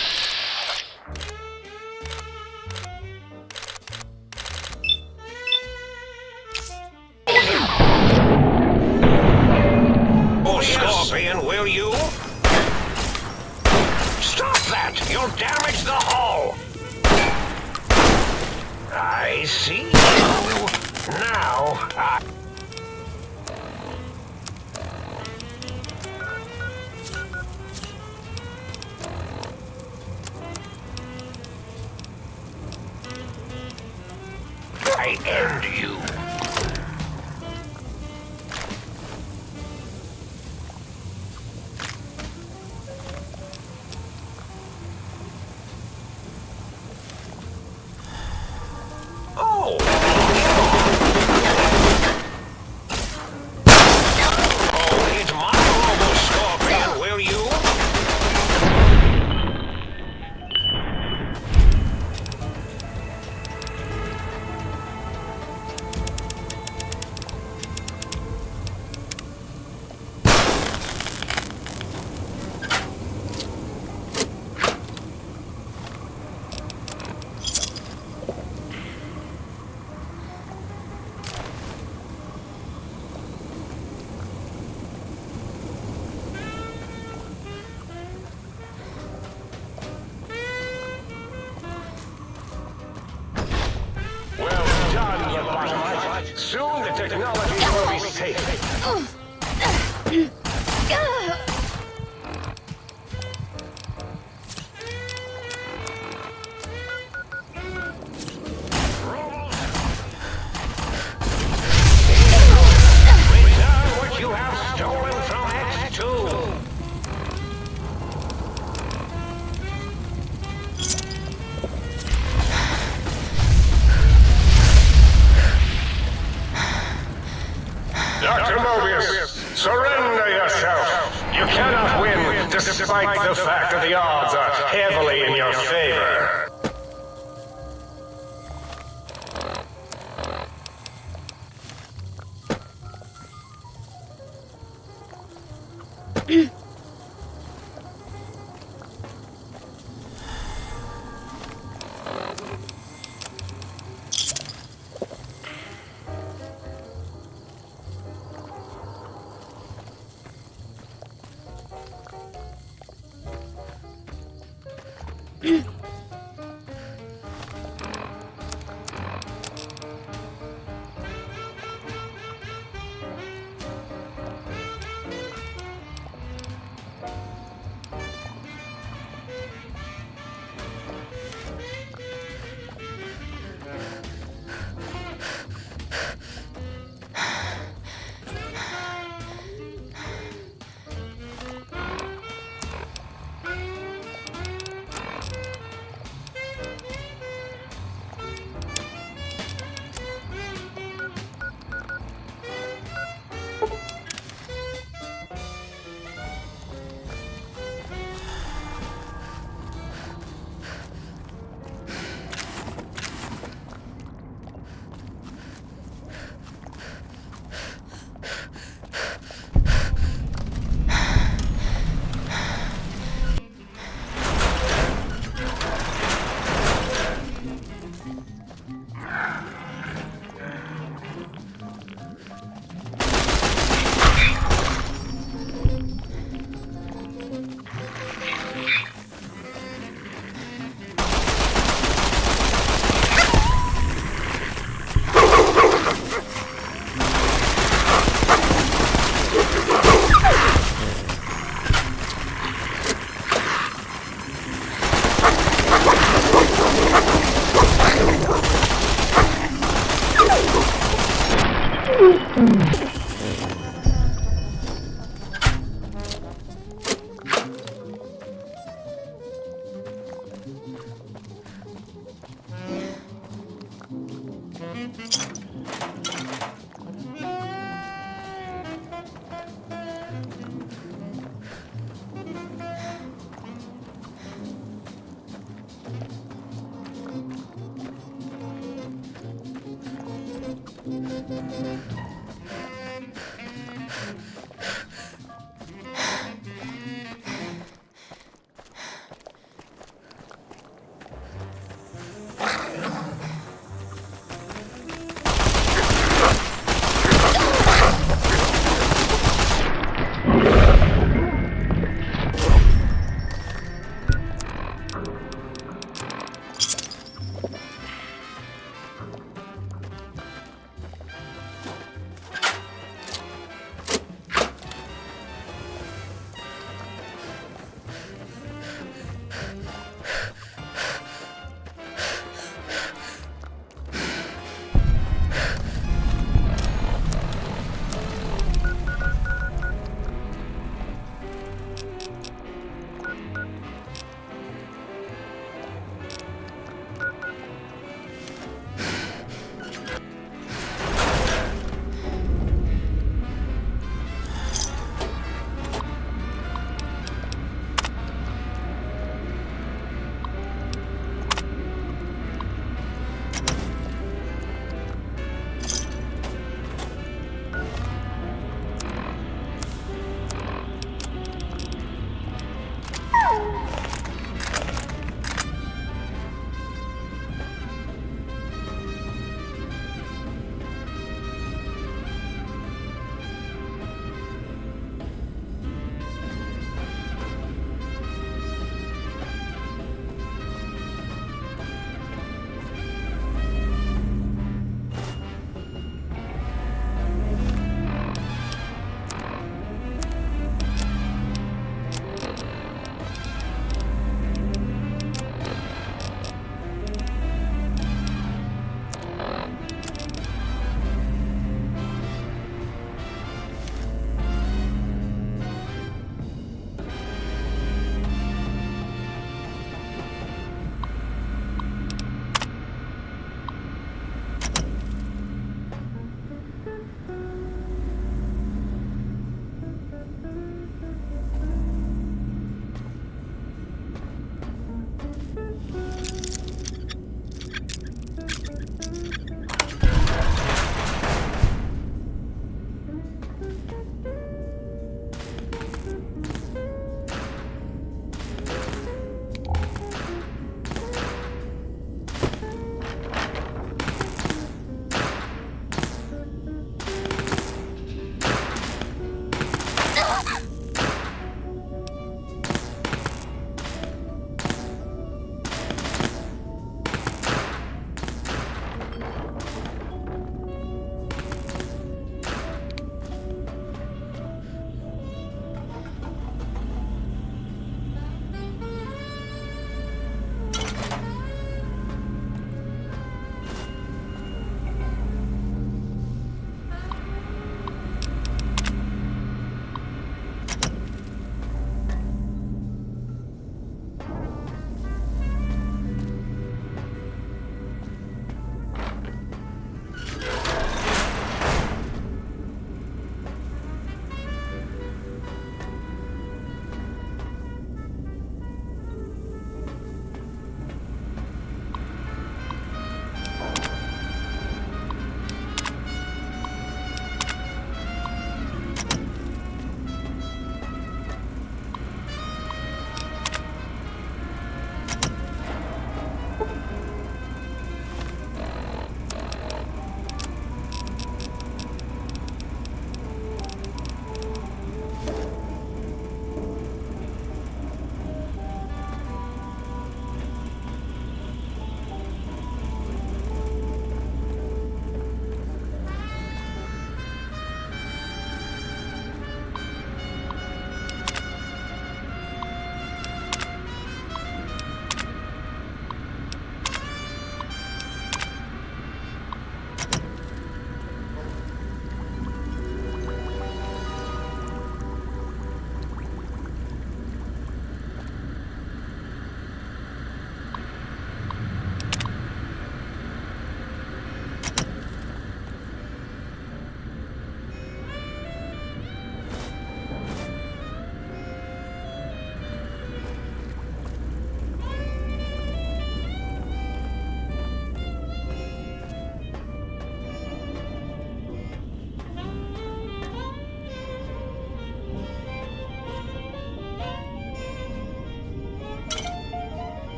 Oh, Scorpion, will you? Stop that! You'll damage the hull! I see you. Now, I end you. Oh! Oh, hit my Robo Scorpion, will you? Well done, you bot. Soon the technology will be safe. Return what you have stolen from X2. Dr. Mobius, surrender yourself. You cannot win, despite the fact that the odds are heavily in your favor.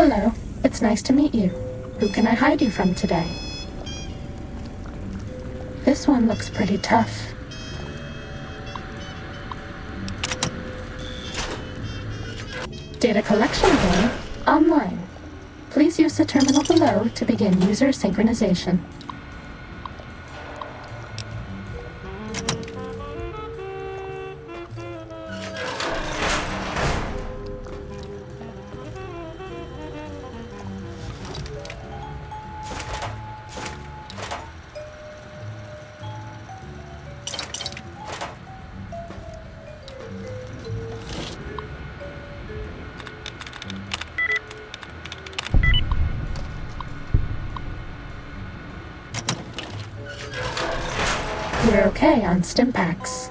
Hello, it's nice to meet you. Who can I hide you from today? This one looks pretty tough. Data collection game online. Please use the terminal below to begin user synchronization. We're okay on Stimpaks.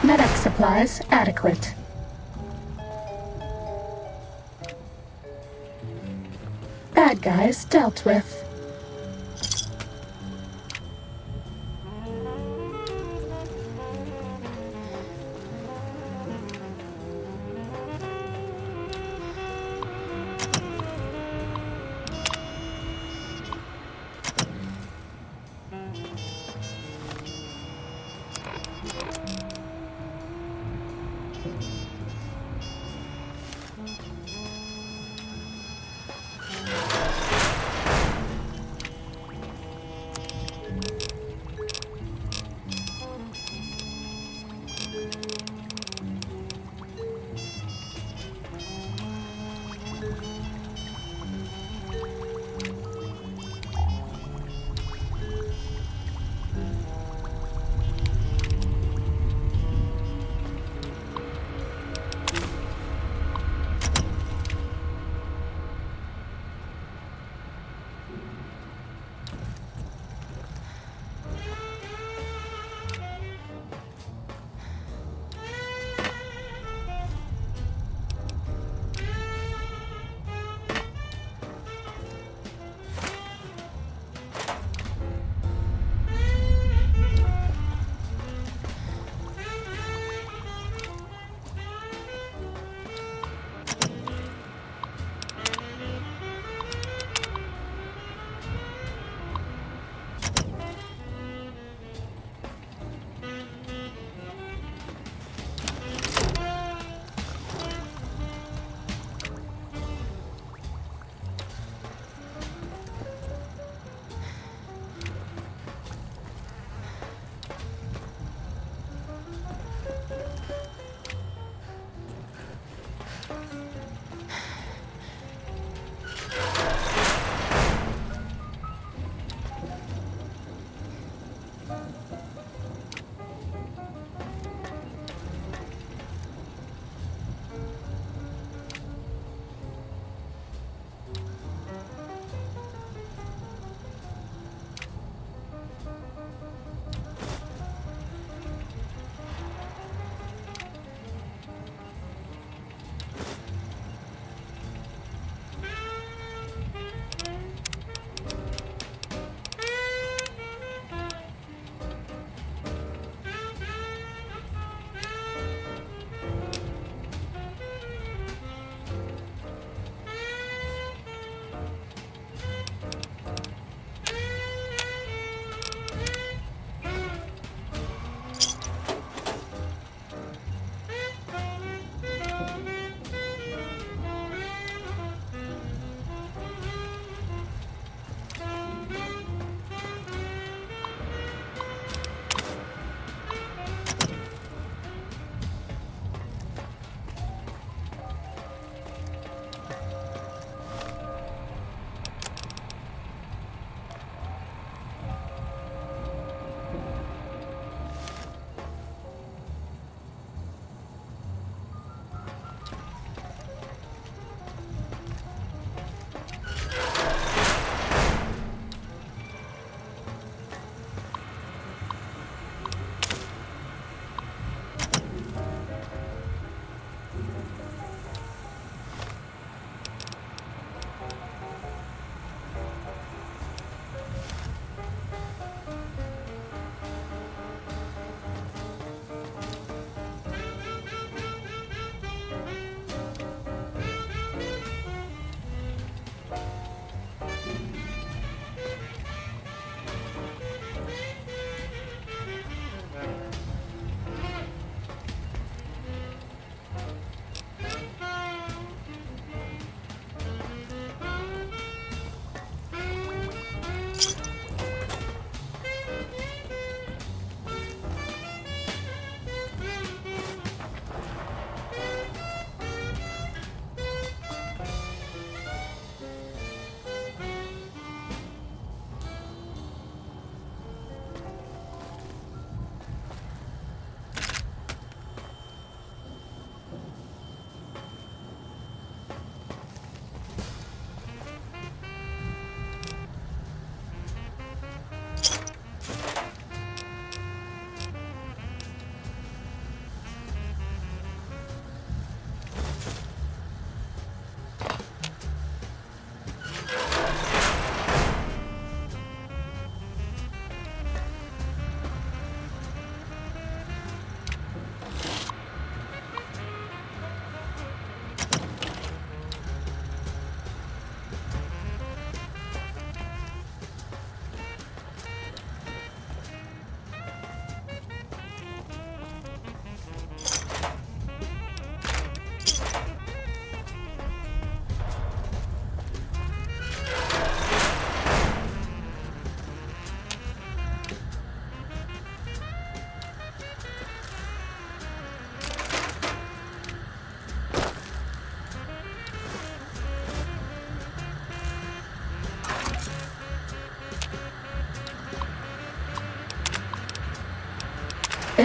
Medic supplies adequate. Bad guys dealt with.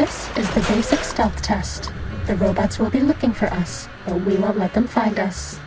This is the basic stealth test. The robots will be looking for us, but we won't let them find us.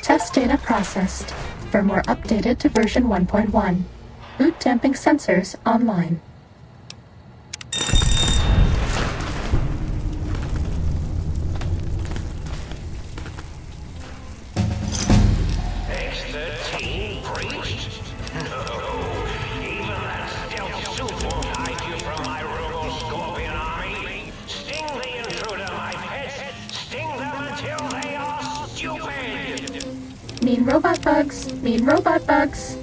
Test data processed. Firmware updated to version 1.1. Boot damping sensors online. X-13 breached? No. Even that stealth suit won't hide you from my Robo-Scorpion army. Sting the intruder, my pets. Sting them until they are stupid. Mean robot bugs. Mean robot bugs.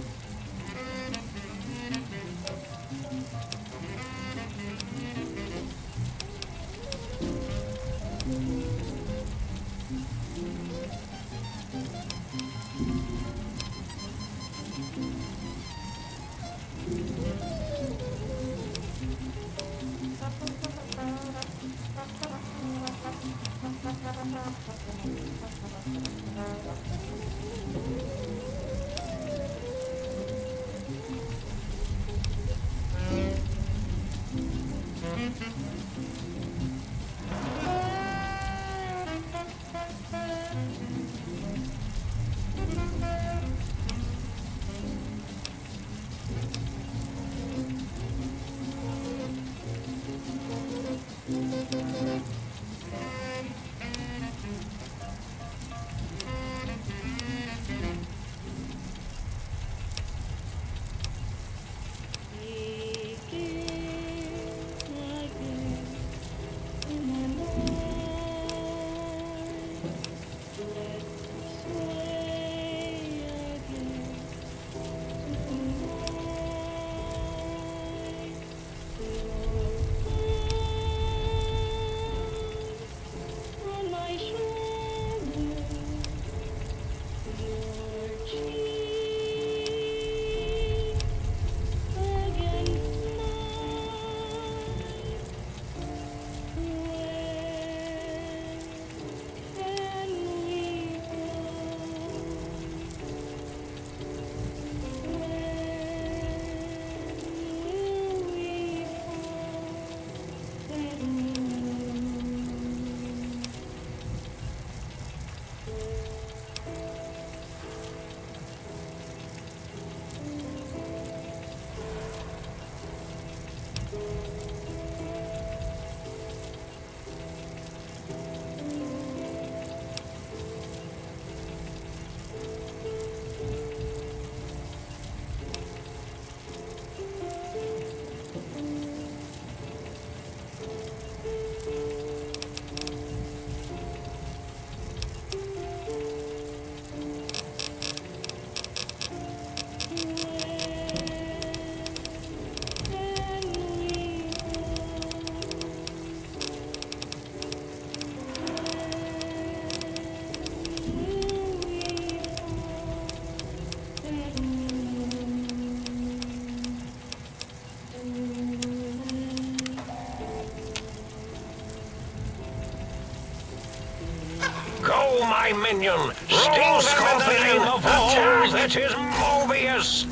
Go, my minion! Sting them in the name of all that is Mobius!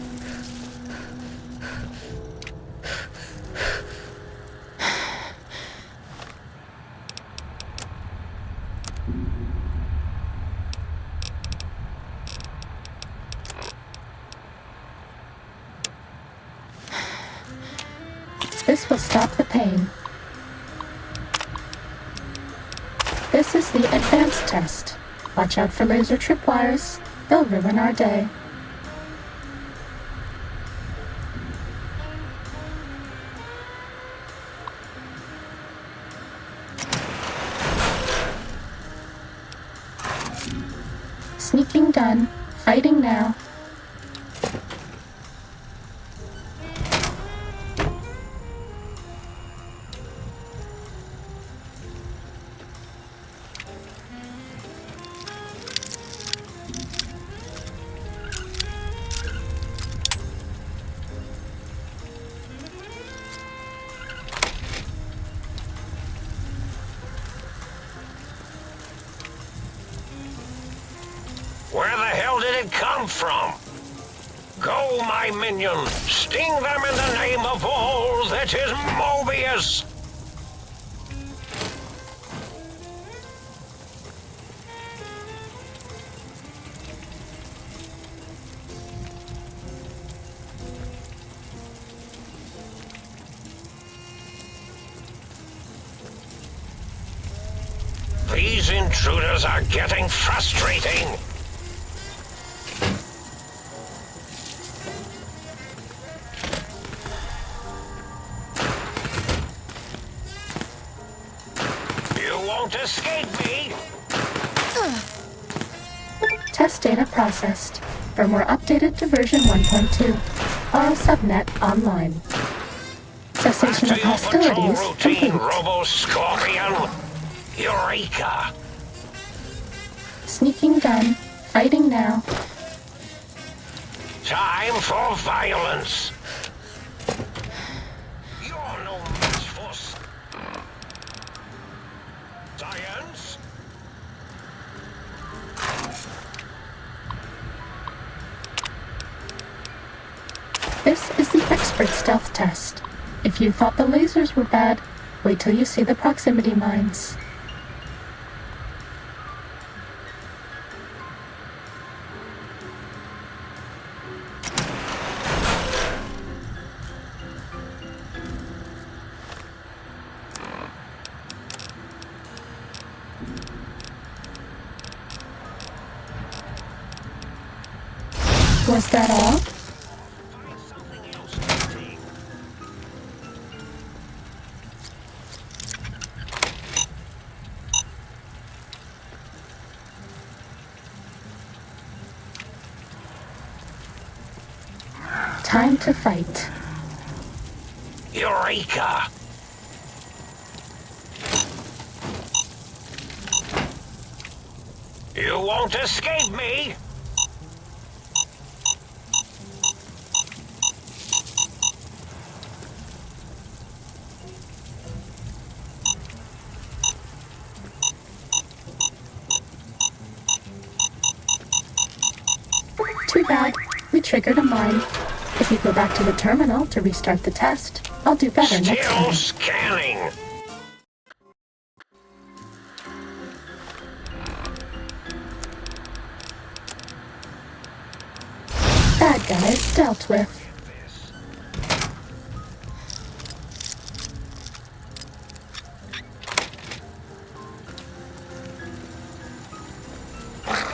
will stop the pain. This is the advanced test. Watch out for laser tripwires. They'll ruin our day. Sneaking done. Fighting now. Where the hell did it come from? Go, my minion! Sting them in the name of all that is Mobius! These intruders are getting frustrating! Won't escape me! Test data processed. Firmware updated to version 1.2. All subnet online. Cessation of hostilities complete. Robo-Scorpion! Eureka! Sneaking done. Fighting now. Time for violence! You're no match for science! This is the expert stealth test. If you thought the lasers were bad, wait till you see the proximity mines. Was that all? Time to fight. Eureka! You won't escape me! Too bad. We triggered a mine. If you go back to the terminal to restart the test, I'll do better next time. Still scanning! Bad guys dealt with.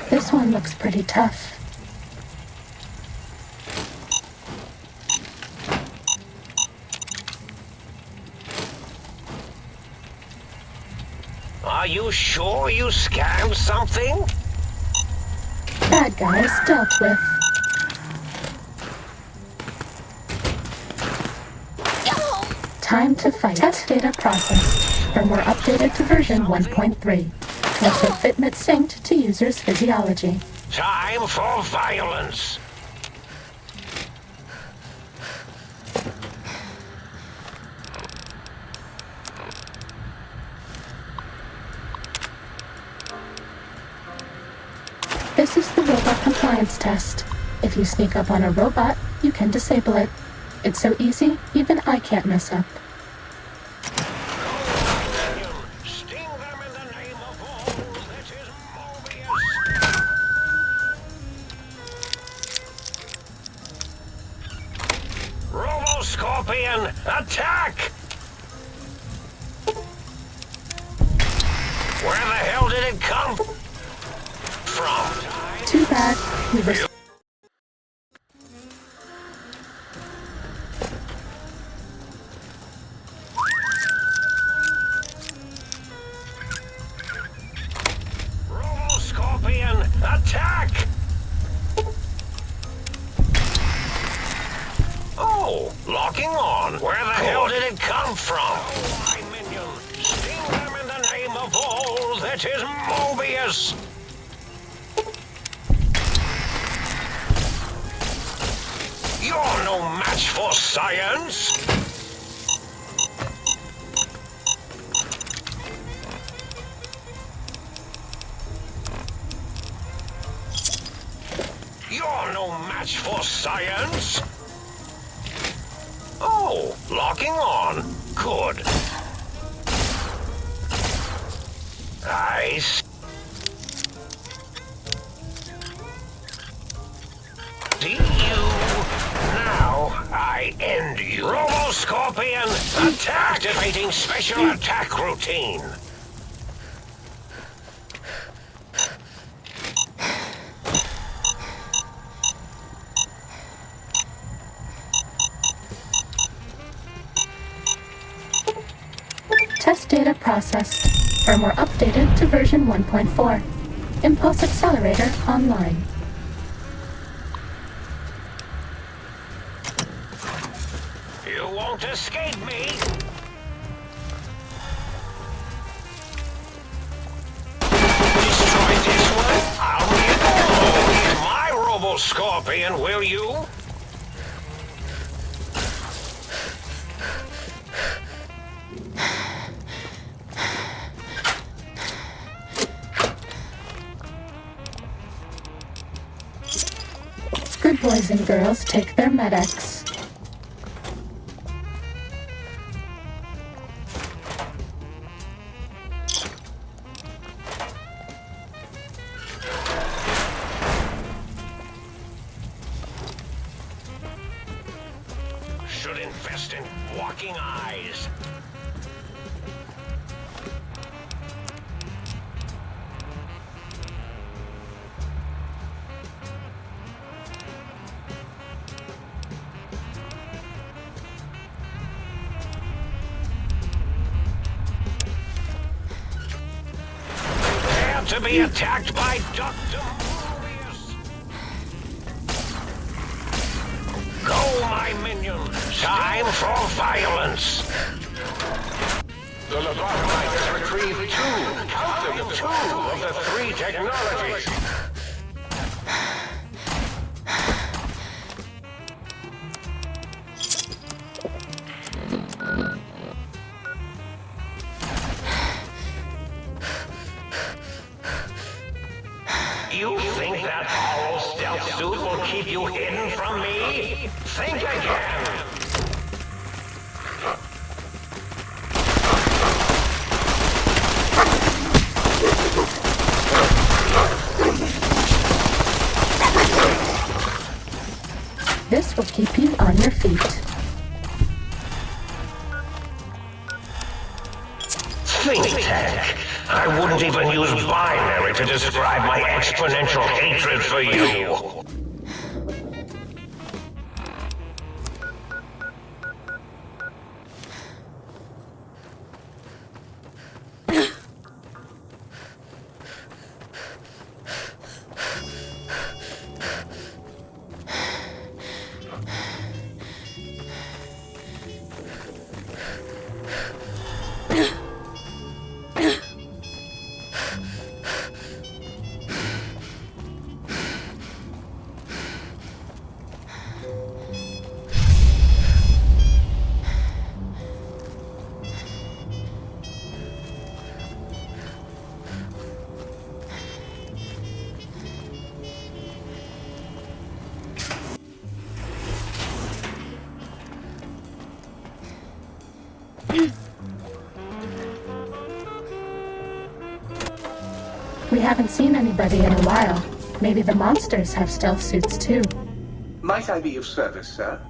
This one looks pretty tough. Are you sure you scanned something? Bad guys dealt with. Time to fight. Test data processed. Firmware updated to version 1.3. Method fitment synced to user's physiology. Time for violence! This is the robot compliance test. If you sneak up on a robot, you can disable it. It's so easy, even I can't mess up. Sting them in the name of all that is Mobius! Robo-Scorpion, attack! it come from? Too bad. We were Robo-Scorpion, attack! Oh, locking on. Where the hell did it come from? My minion, sting them in the name of all that is Mobius! You're no match for science! You're no match for science! Oh, locking on. Good. I see you. Now I end you. Robo-Scorpion, attack! Activating special attack routine. Test data processed. Firmware updated to version 1.4. Impulse Accelerator online. You won't escape me. Destroy this one. I'll get all my Robo-Scorpion, will you? Good boys and girls take their medics. Should invest in walking eyes. To be attacked by Dr. Mobius. Go, my minion. Time for violence. The Lobotomite has retrieved two of the three technologies. You think that hollow stealth suit will keep you hidden from me? Think again. This will keep you on your feet. Think tech. I wouldn't even use binary to describe my exponential hatred for you. We haven't seen anybody in a while. Maybe the monsters have stealth suits too. Might I be of service, sir?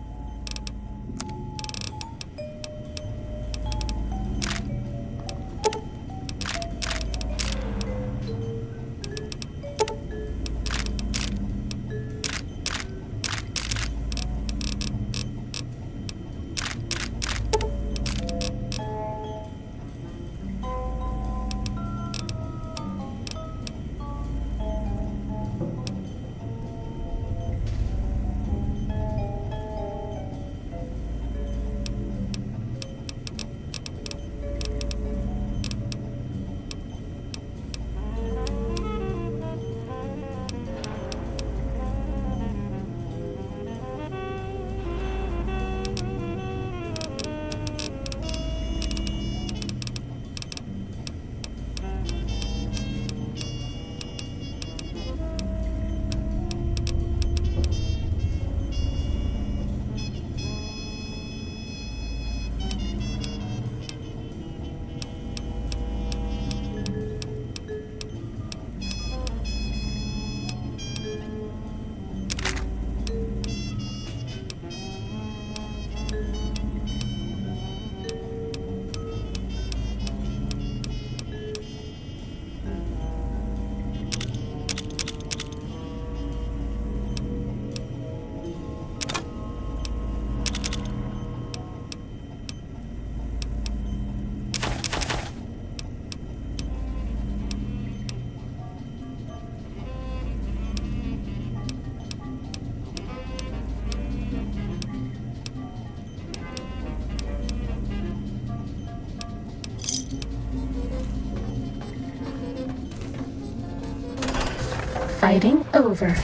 Fighting over.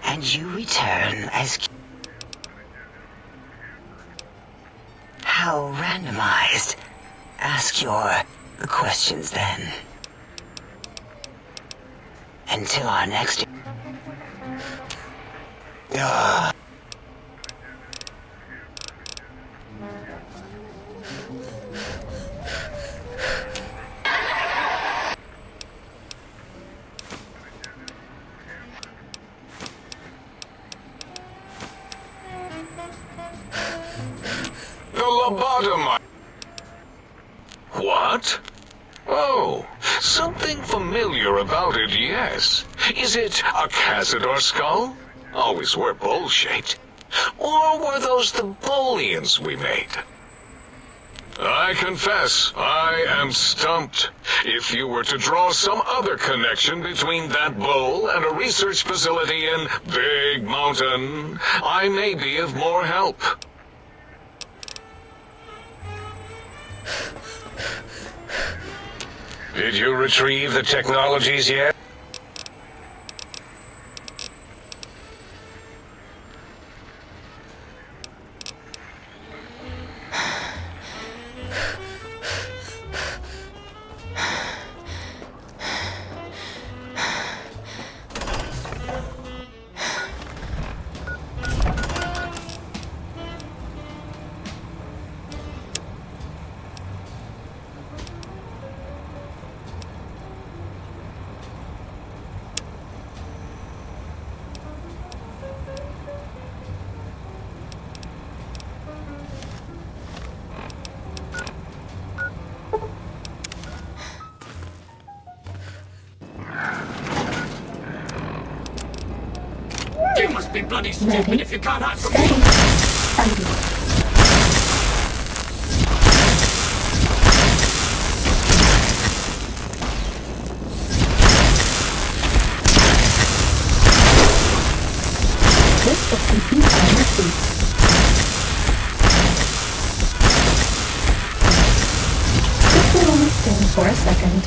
And you return as... How randomized? Ask your questions then. Until our next... The lobotomy. What? Oh, something familiar about it, yes. Is it a Cazador skull? Always were bowl-shaped. Or were those the Bolians we made? I confess, I am stumped. If you were to draw some other connection between that bowl and a research facility in Big Mountain, I may be of more help. Did you retrieve the technologies yet? You must be bloody stupid Ready, if you can't answer steady, me. fighting. This will keep you on your feet. This will only stand for a second.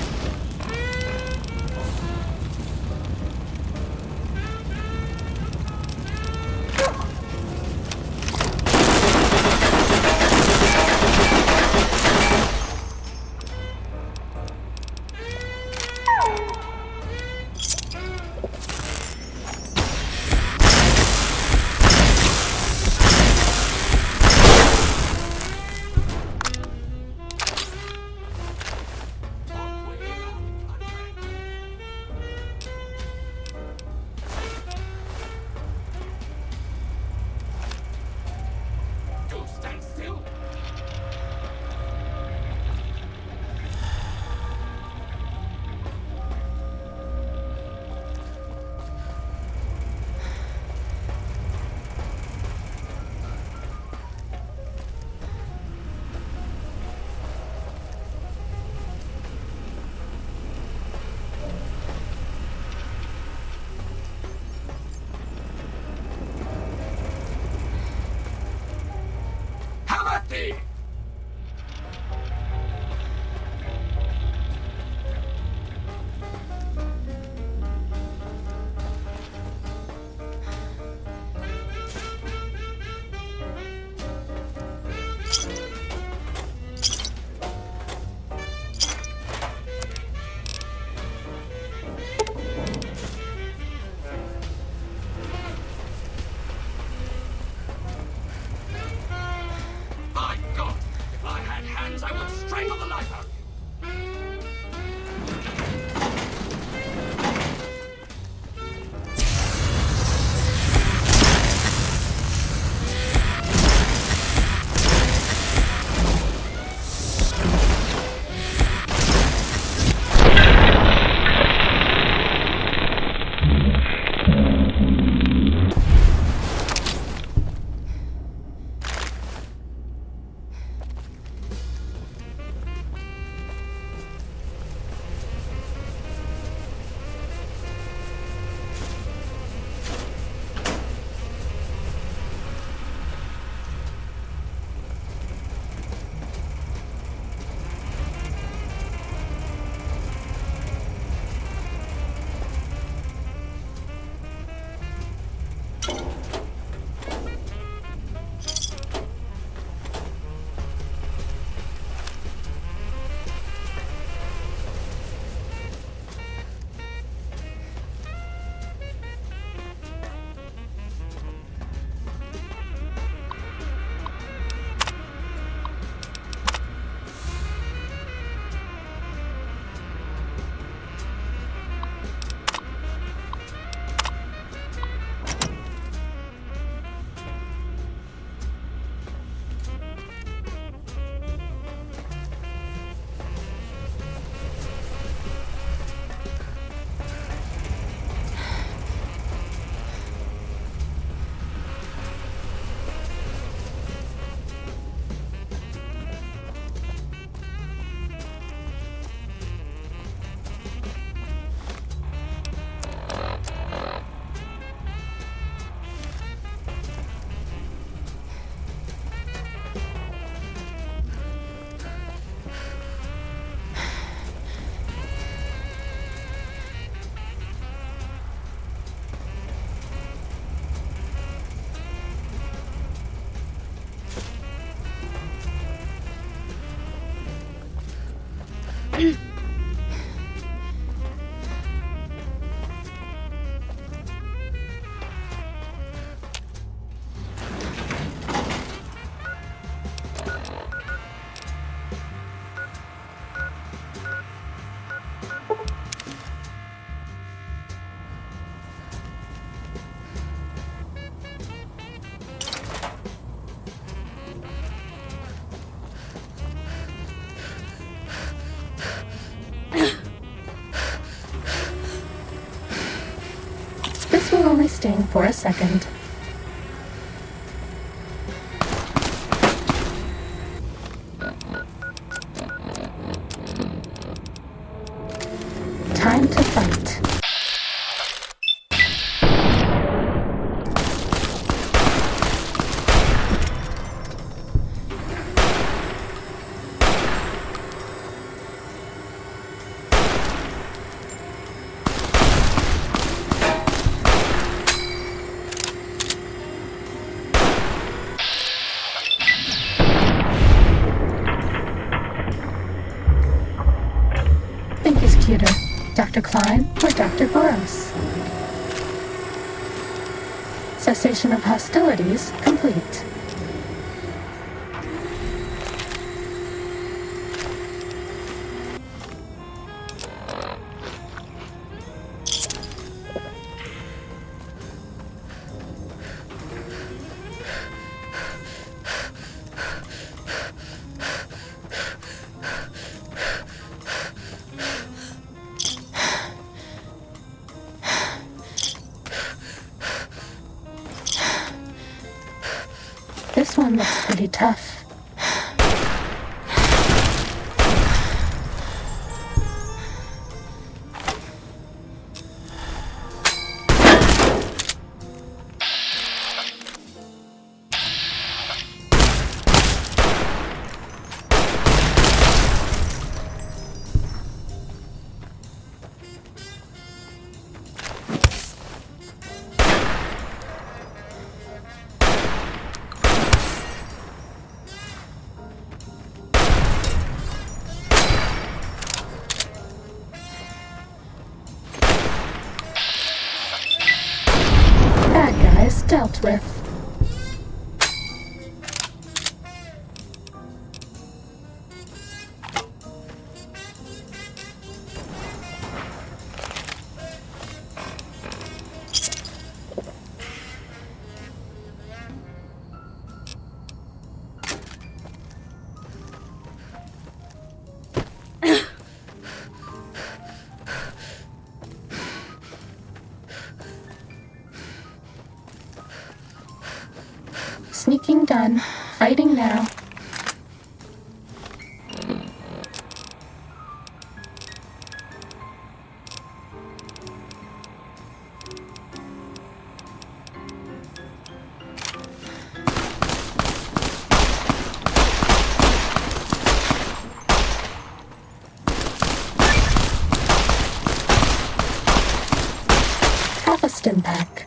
This will only sting for a second. Time to fight. Think is cuter, Dr. Klein or Dr. Boros? Cessation of hostilities complete. This one looks pretty tough. Bad guys dealt with. Sneaking done. Fighting now. Half a stim pack.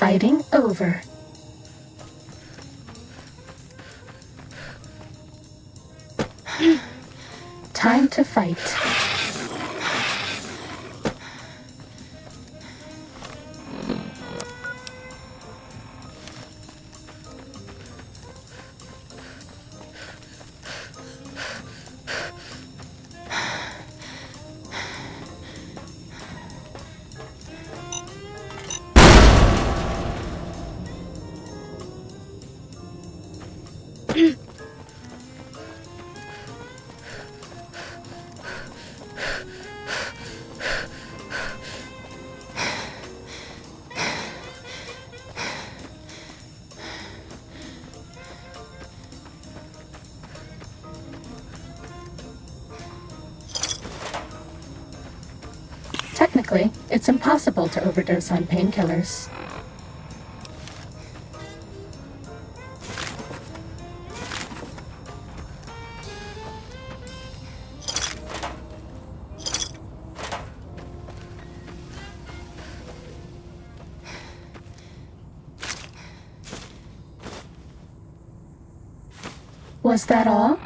Fighting over. Time to fight. Technically, it's impossible to overdose on painkillers. Was that all?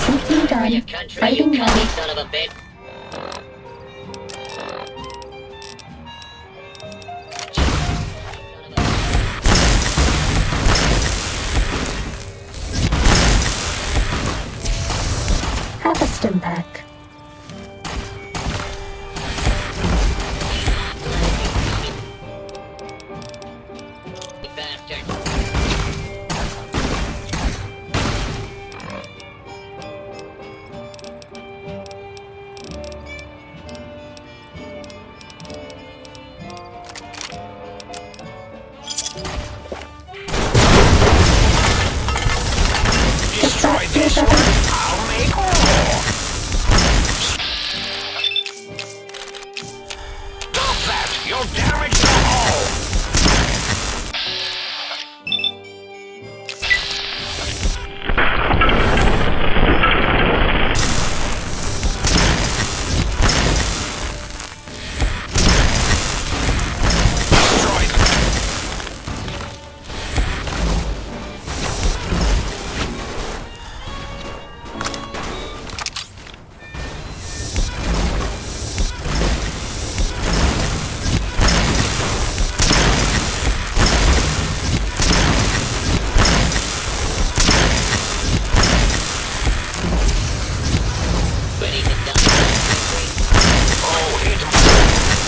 Something done. Fighting now. Son of a bitch. Half a stim pack. Bastard. Destroy this one. I'll make more. Stop that! You'll damage the hull.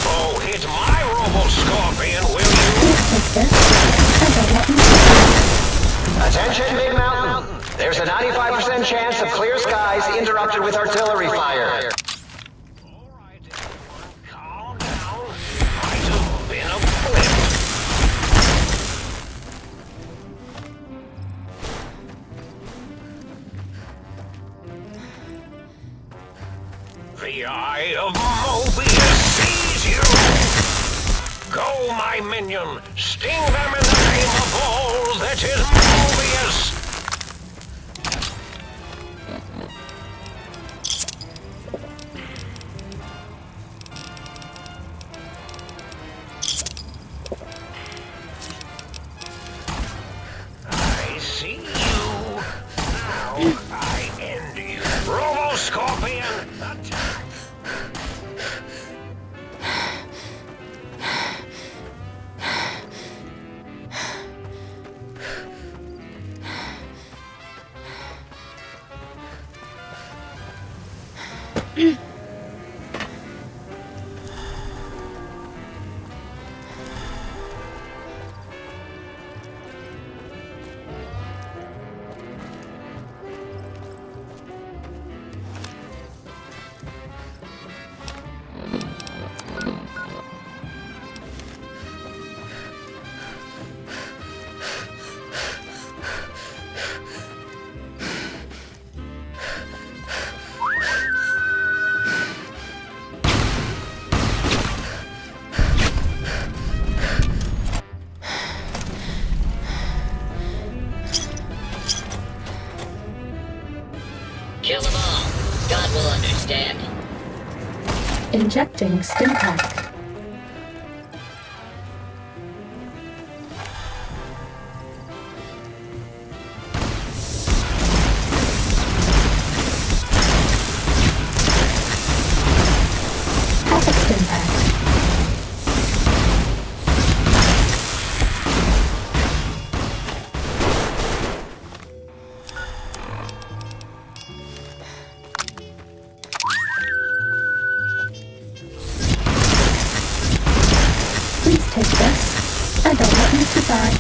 Oh, hit my Robo-Scorpion, will you? Take this. And don't let me. Attention, Big Mountain. There's a 95% chance of clear skies interrupted with artillery fire. Alright, everyone, calm down. Might have been a blip. The Eye of Mobius sees you! Go, my minion! Sting them in the name of all that is Mobius! I see you. Now I end you. Robo-Scorpion, attack! Ejecting Stimpack. Take this. I don't want you to die.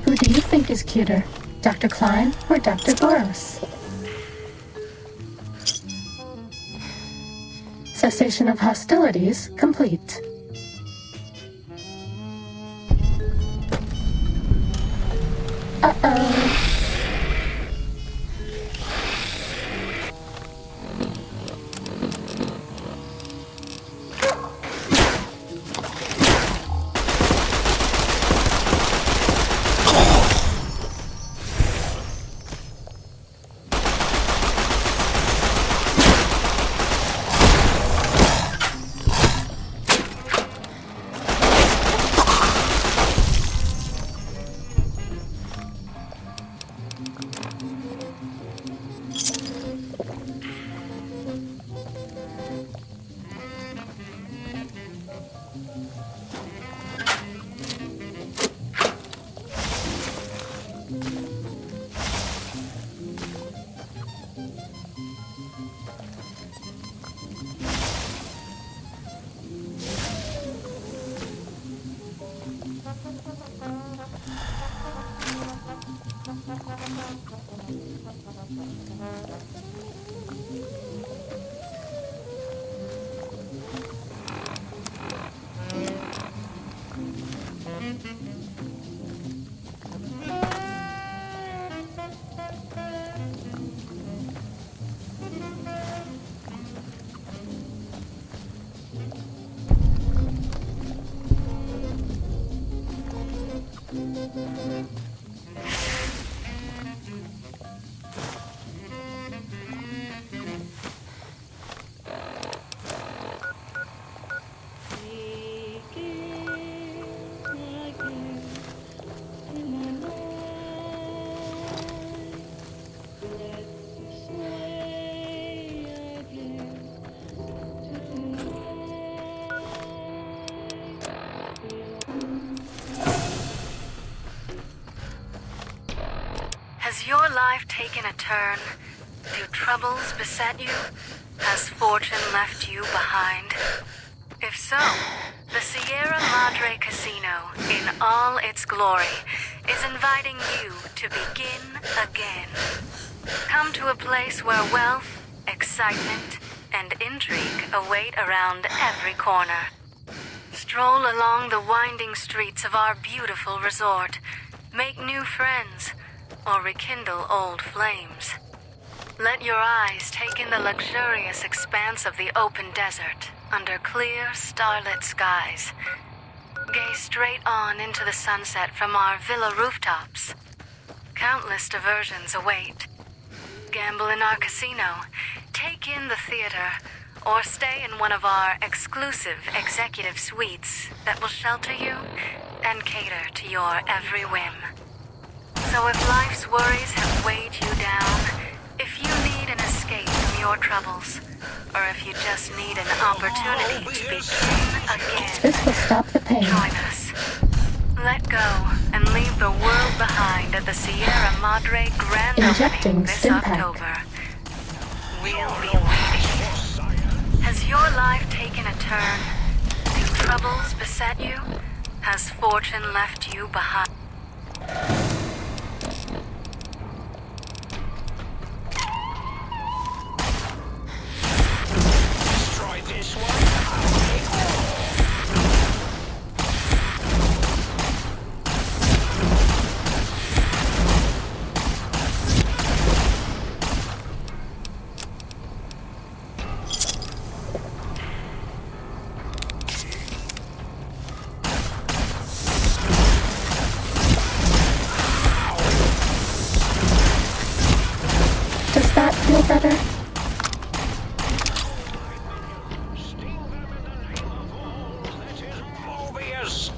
Who do you think is cuter, Dr. Klein or Dr. Boros? Cessation of hostilities complete. Uh-oh. Has your life taken a turn? Do troubles beset you? Has fortune left you behind? If so, the Sierra Madre Casino, in all its glory, is inviting you to begin again. Come to a place where wealth, excitement, and intrigue await around every corner. Stroll along the winding streets of our beautiful resort. Make new friends. or rekindle old flames. Let your eyes take in the luxurious expanse of the open desert under clear, starlit skies. Gaze straight on into the sunset from our villa rooftops. Countless diversions await. Gamble in our casino, take in the theater, or stay in one of our exclusive executive suites that will shelter you and cater to your every whim. So if life's worries have weighed you down, if you need an escape from your troubles, or if you just need an opportunity to begin again, This will stop the pain. join us. Let go and leave the world behind at the Sierra Madre Grand Injecting Opening this Stimpack. October. We'll be waiting. Has your life taken a turn? Do troubles beset you? Has fortune left you behind? Destroy this one. Does that feel better? Sting them in the name of all that is Mobius.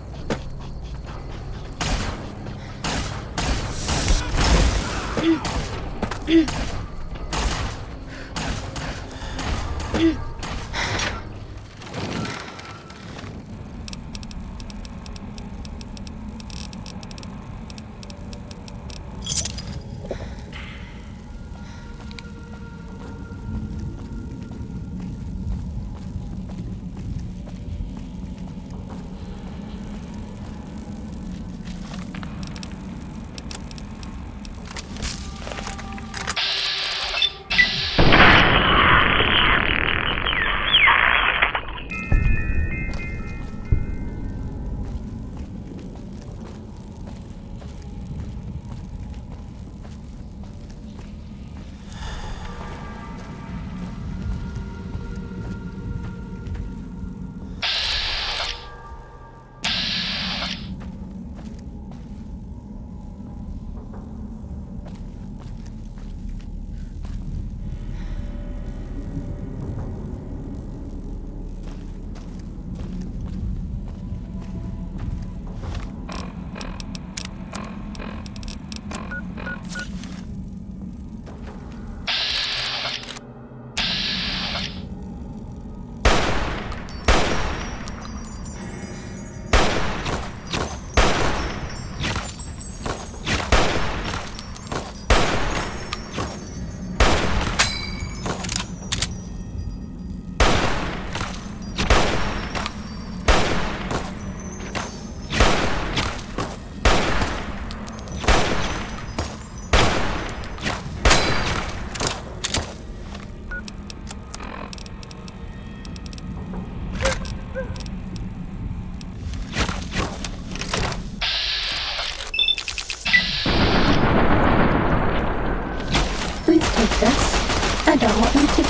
Please take this. I don't want you to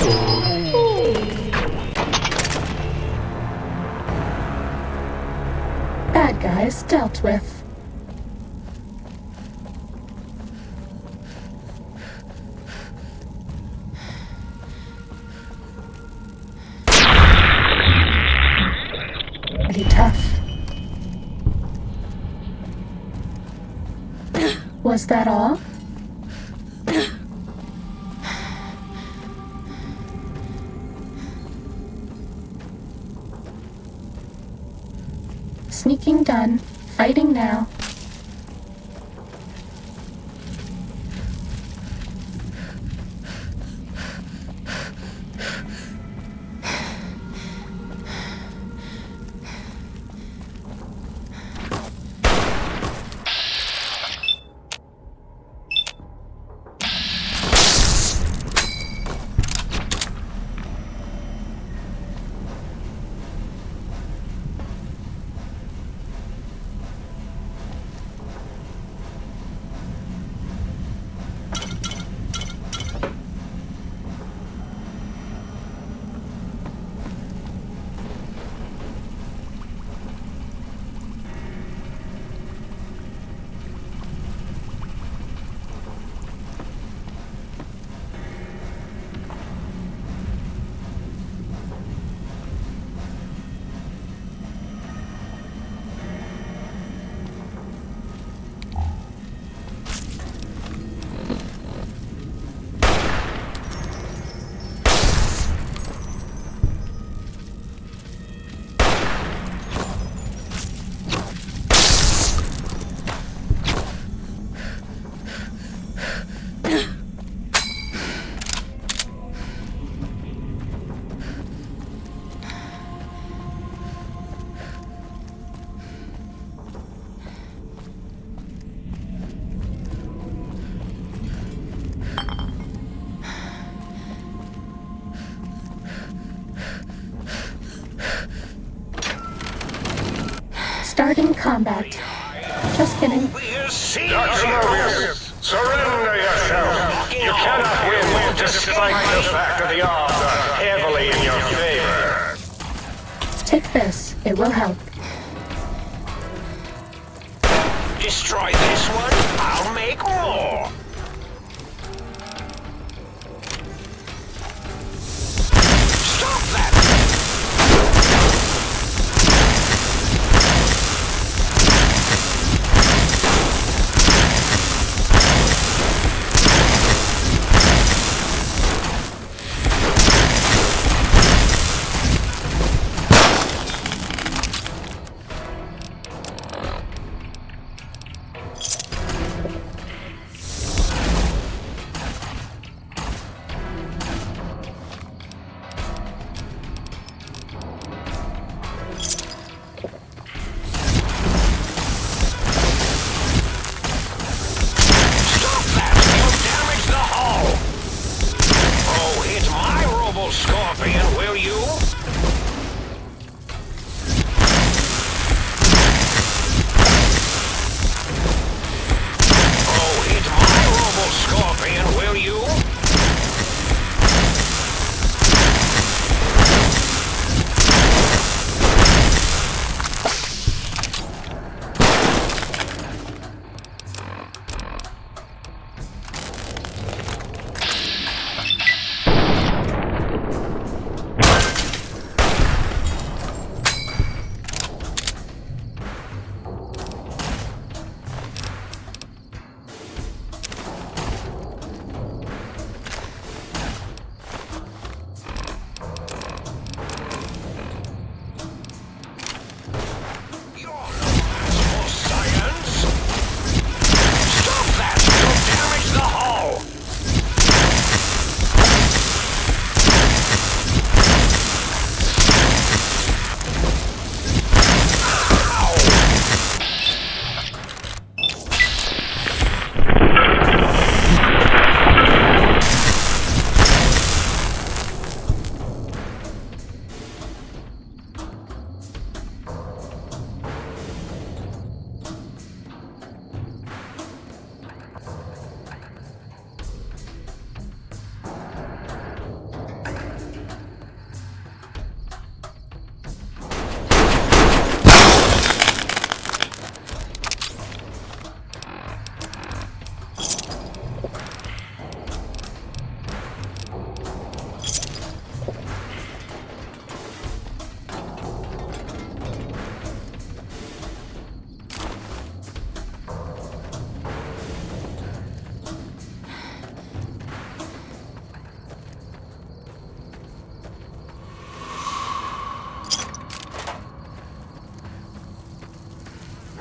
Bad guys dealt with. Pretty tough. Was that all? Sneaking done. Fighting now. Starting combat. Just kidding. Dr. Mobius, surrender yourself. You cannot win despite the fact that the odds are heavily in your favor. Take this. It will help. Destroy this one, I'll make more. Stop that! Scorpion, will you? Oh, hit my Robo Scorpion, will you?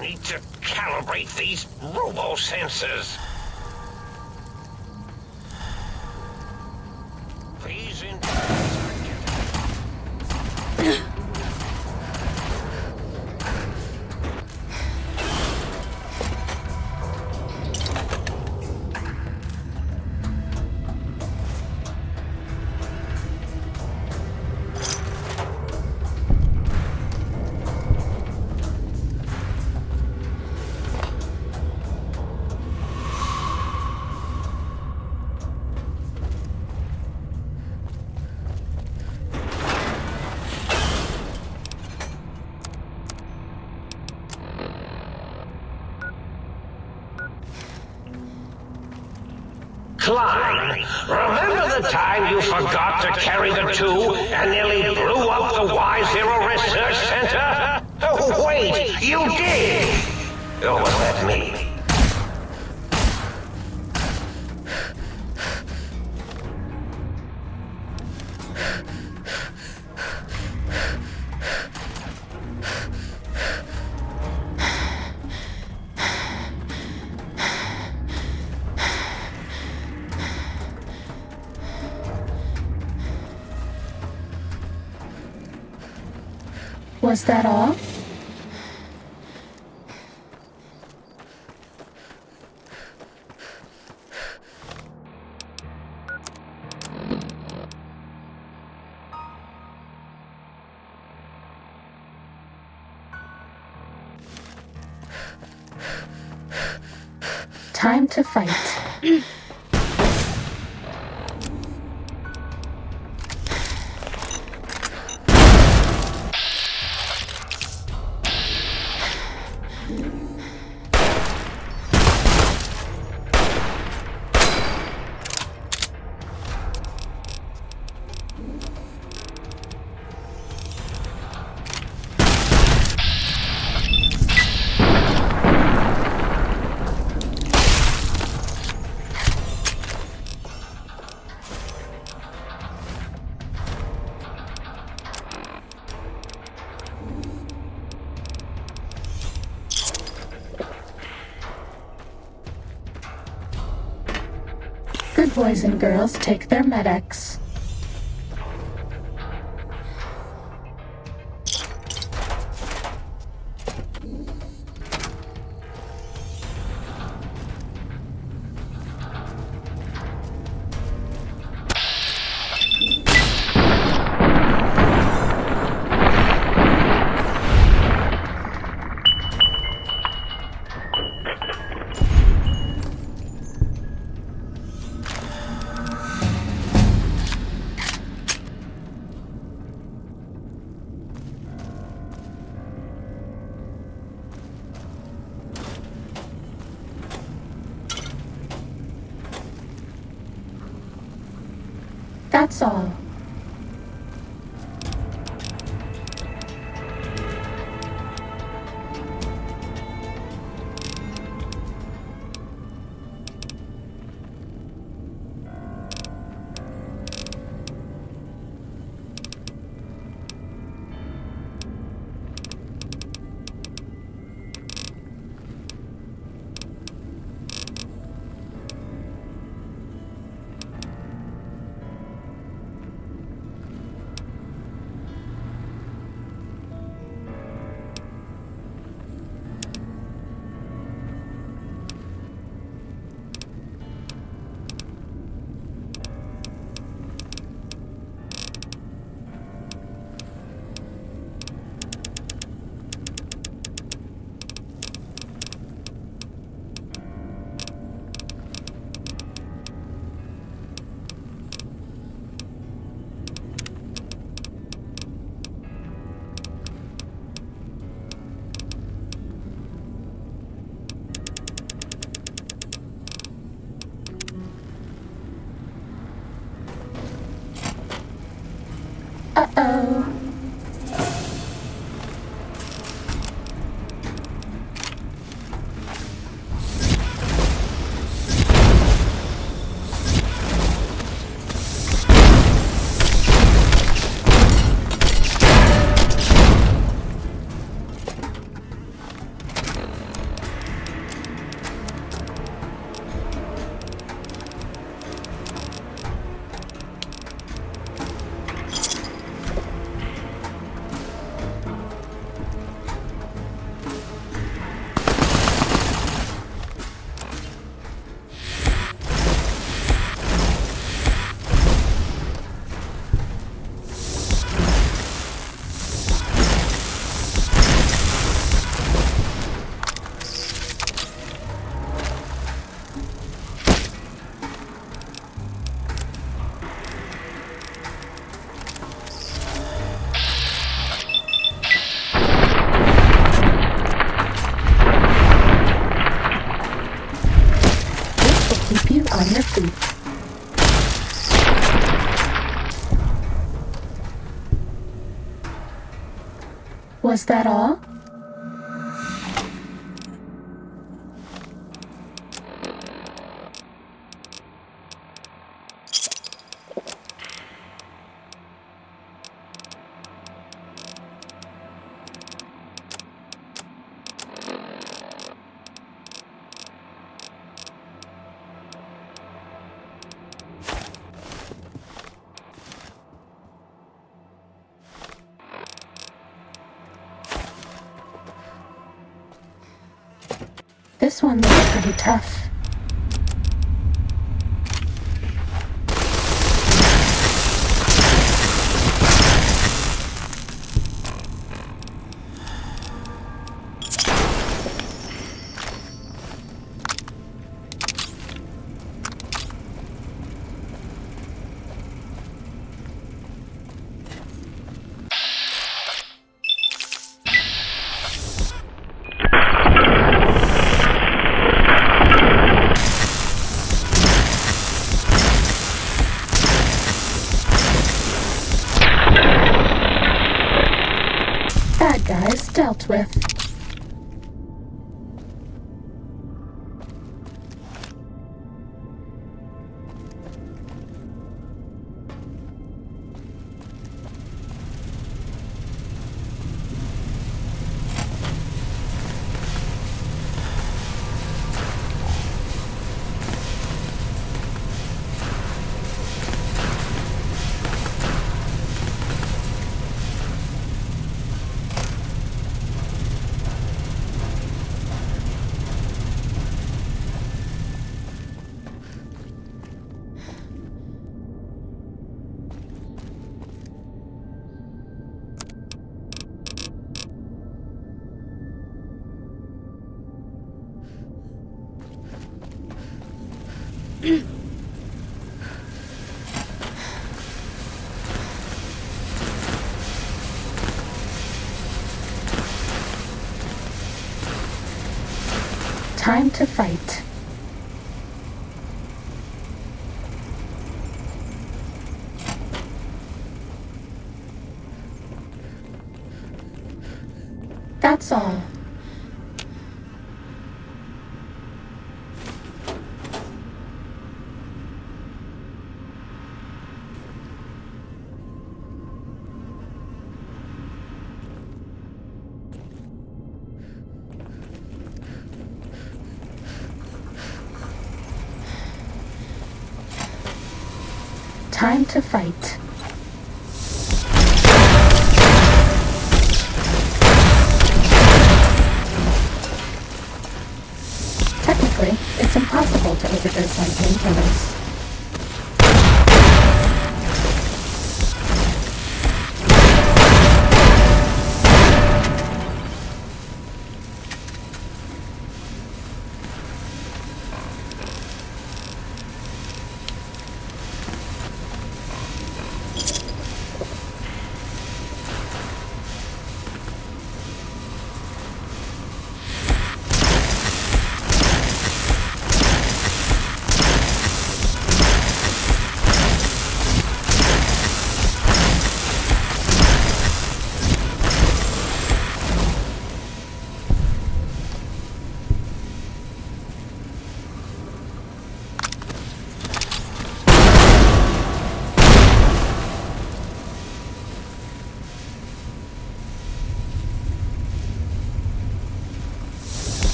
Need to calibrate these robo-sensors. These Klein, remember the time you forgot to carry the tube and nearly blew up the Y-Zero Research Center? Oh, wait, you did! Or was that me? Was that all? Time to fight. Good boys and girls take their medics. That's all. Uh-oh. Keep you on your feet. Was that all? This one looks pretty tough. guys dealt with. Time to fight. That's all. Time to fight. Technically, it's impossible to overdose on painkillers.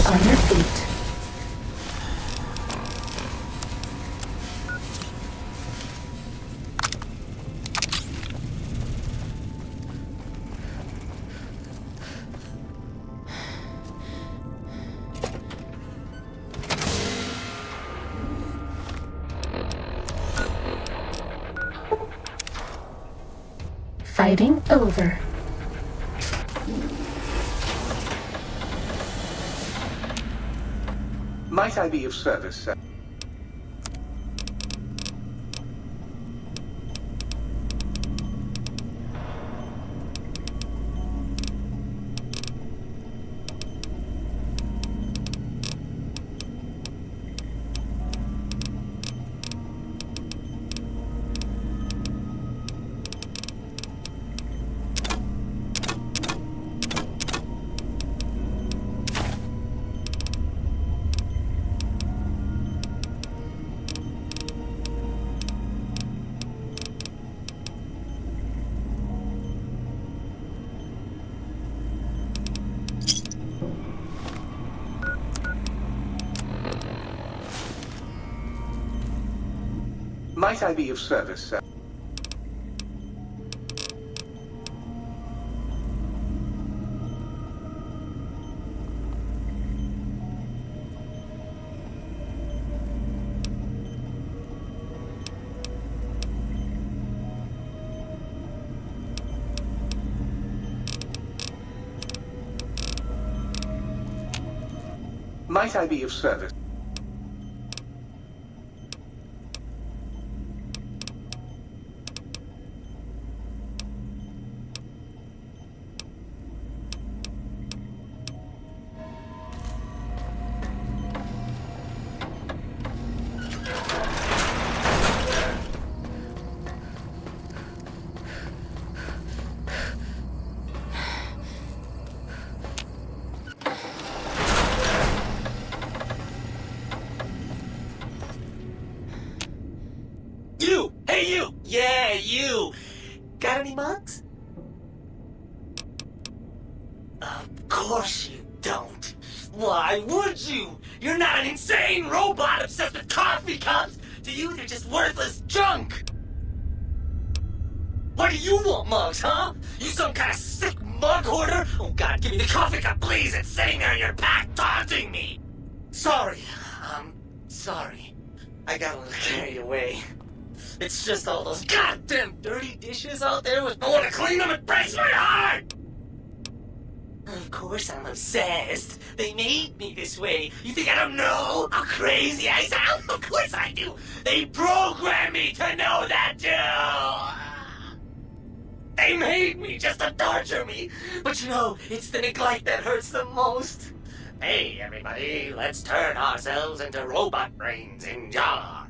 On your feet. Fighting over. Might I be of service, sir? Might I be of service, sir? Might I be of service? You! Hey, you! Yeah, you! Got any mugs? Of course you don't. Why would you? You're not an insane robot obsessed with coffee cups. To you, they're just worthless junk. Why do you want mugs, huh? You some kind of sick mug hoarder? Oh, God, give me the coffee cup, please. It's sitting there in your pack taunting me. Sorry. Sorry. I got a little carried away. It's just all those goddamn dirty dishes out there with no one to clean them. It breaks my heart! Of course I'm obsessed. They made me this way. You think I don't know how crazy I sound? Of course I do. They programmed me to know that too. They made me just to torture me. But you know, it's the neglect that hurts the most. Hey, everybody, let's turn ourselves into robot brains in jars.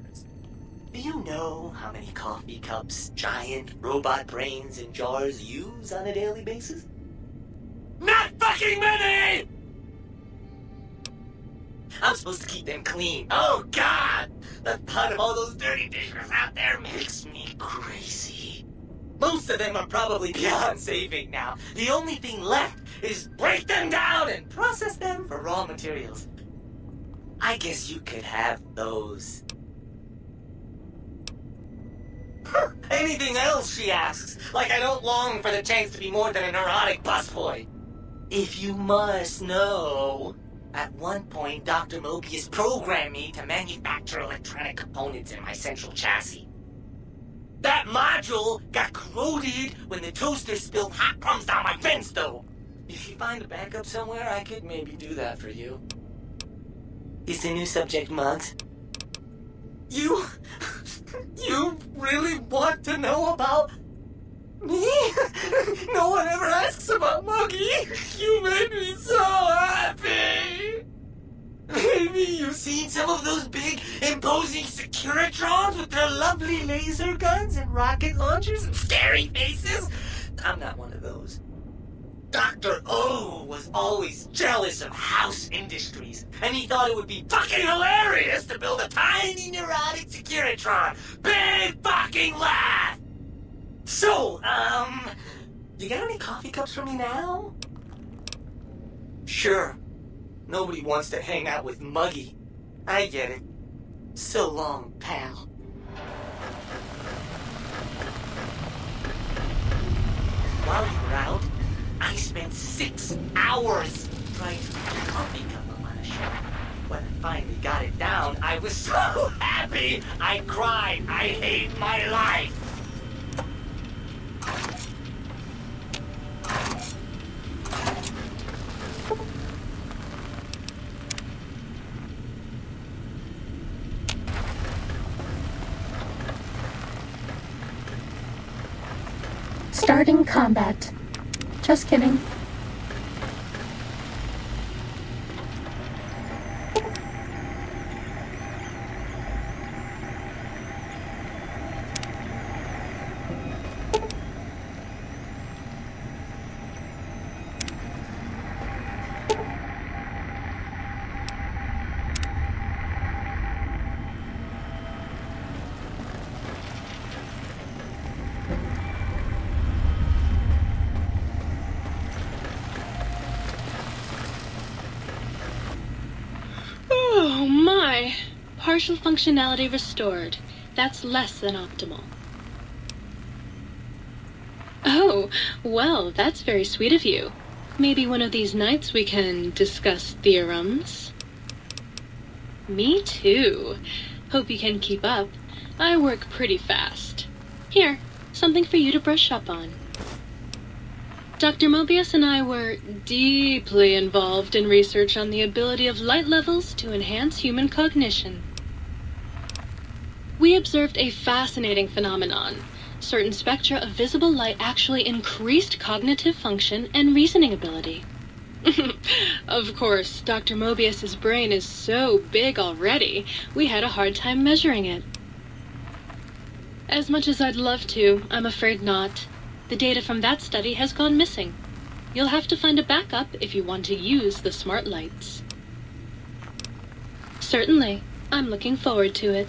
Do you know how many coffee cups giant robot brains in jars use on a daily basis? Not fucking many! I'm supposed to keep them clean. Oh, God! The thought of all those dirty dishes out there makes me crazy. Most of them are probably beyond saving now. The only thing left is break them down and process them for raw materials. I guess you could have those. Anything else, she asks, like I don't long for the chance to be more than a neurotic busboy. If you must know, at one point Dr. Mobius programmed me to manufacture electronic components in my central chassis. That module got corroded when the toaster spilled hot crumbs down my fence, though. If you find a backup somewhere, I could maybe do that for you. Is the new subject mugs? You really want to know about me? No one ever asks about Muggy. You made me so happy. Maybe you've seen some of those big, imposing Securitrons with their lovely laser guns and rocket launchers and scary faces? I'm not one of those. Dr. O was always jealous of House Industries, and he thought it would be fucking hilarious to build a tiny neurotic Securitron. Big fucking laugh! So, you got any coffee cups for me now? Sure. Nobody wants to hang out with Muggy. I get it. So long, pal. While you were out, I spent 6 hours trying to get a coffee cup up on a shelf. When I finally got it down, I was so happy! I cried. I hate my life! Starting combat. Just kidding. Oh my! Partial functionality restored. That's less than optimal. Oh, well, that's very sweet of you. Maybe one of these nights we can discuss theorems? Me too. Hope you can keep up. I work pretty fast. Here, something for you to brush up on. Dr. Mobius and I were deeply involved in research on the ability of light levels to enhance human cognition. We observed a fascinating phenomenon. Certain spectra of visible light actually increased cognitive function and reasoning ability. Of course, Dr. Mobius's brain is so big already, we had a hard time measuring it. As much as I'd love to, I'm afraid not. The data from that study has gone missing. You'll have to find a backup if you want to use the smart lights. Certainly. I'm looking forward to it.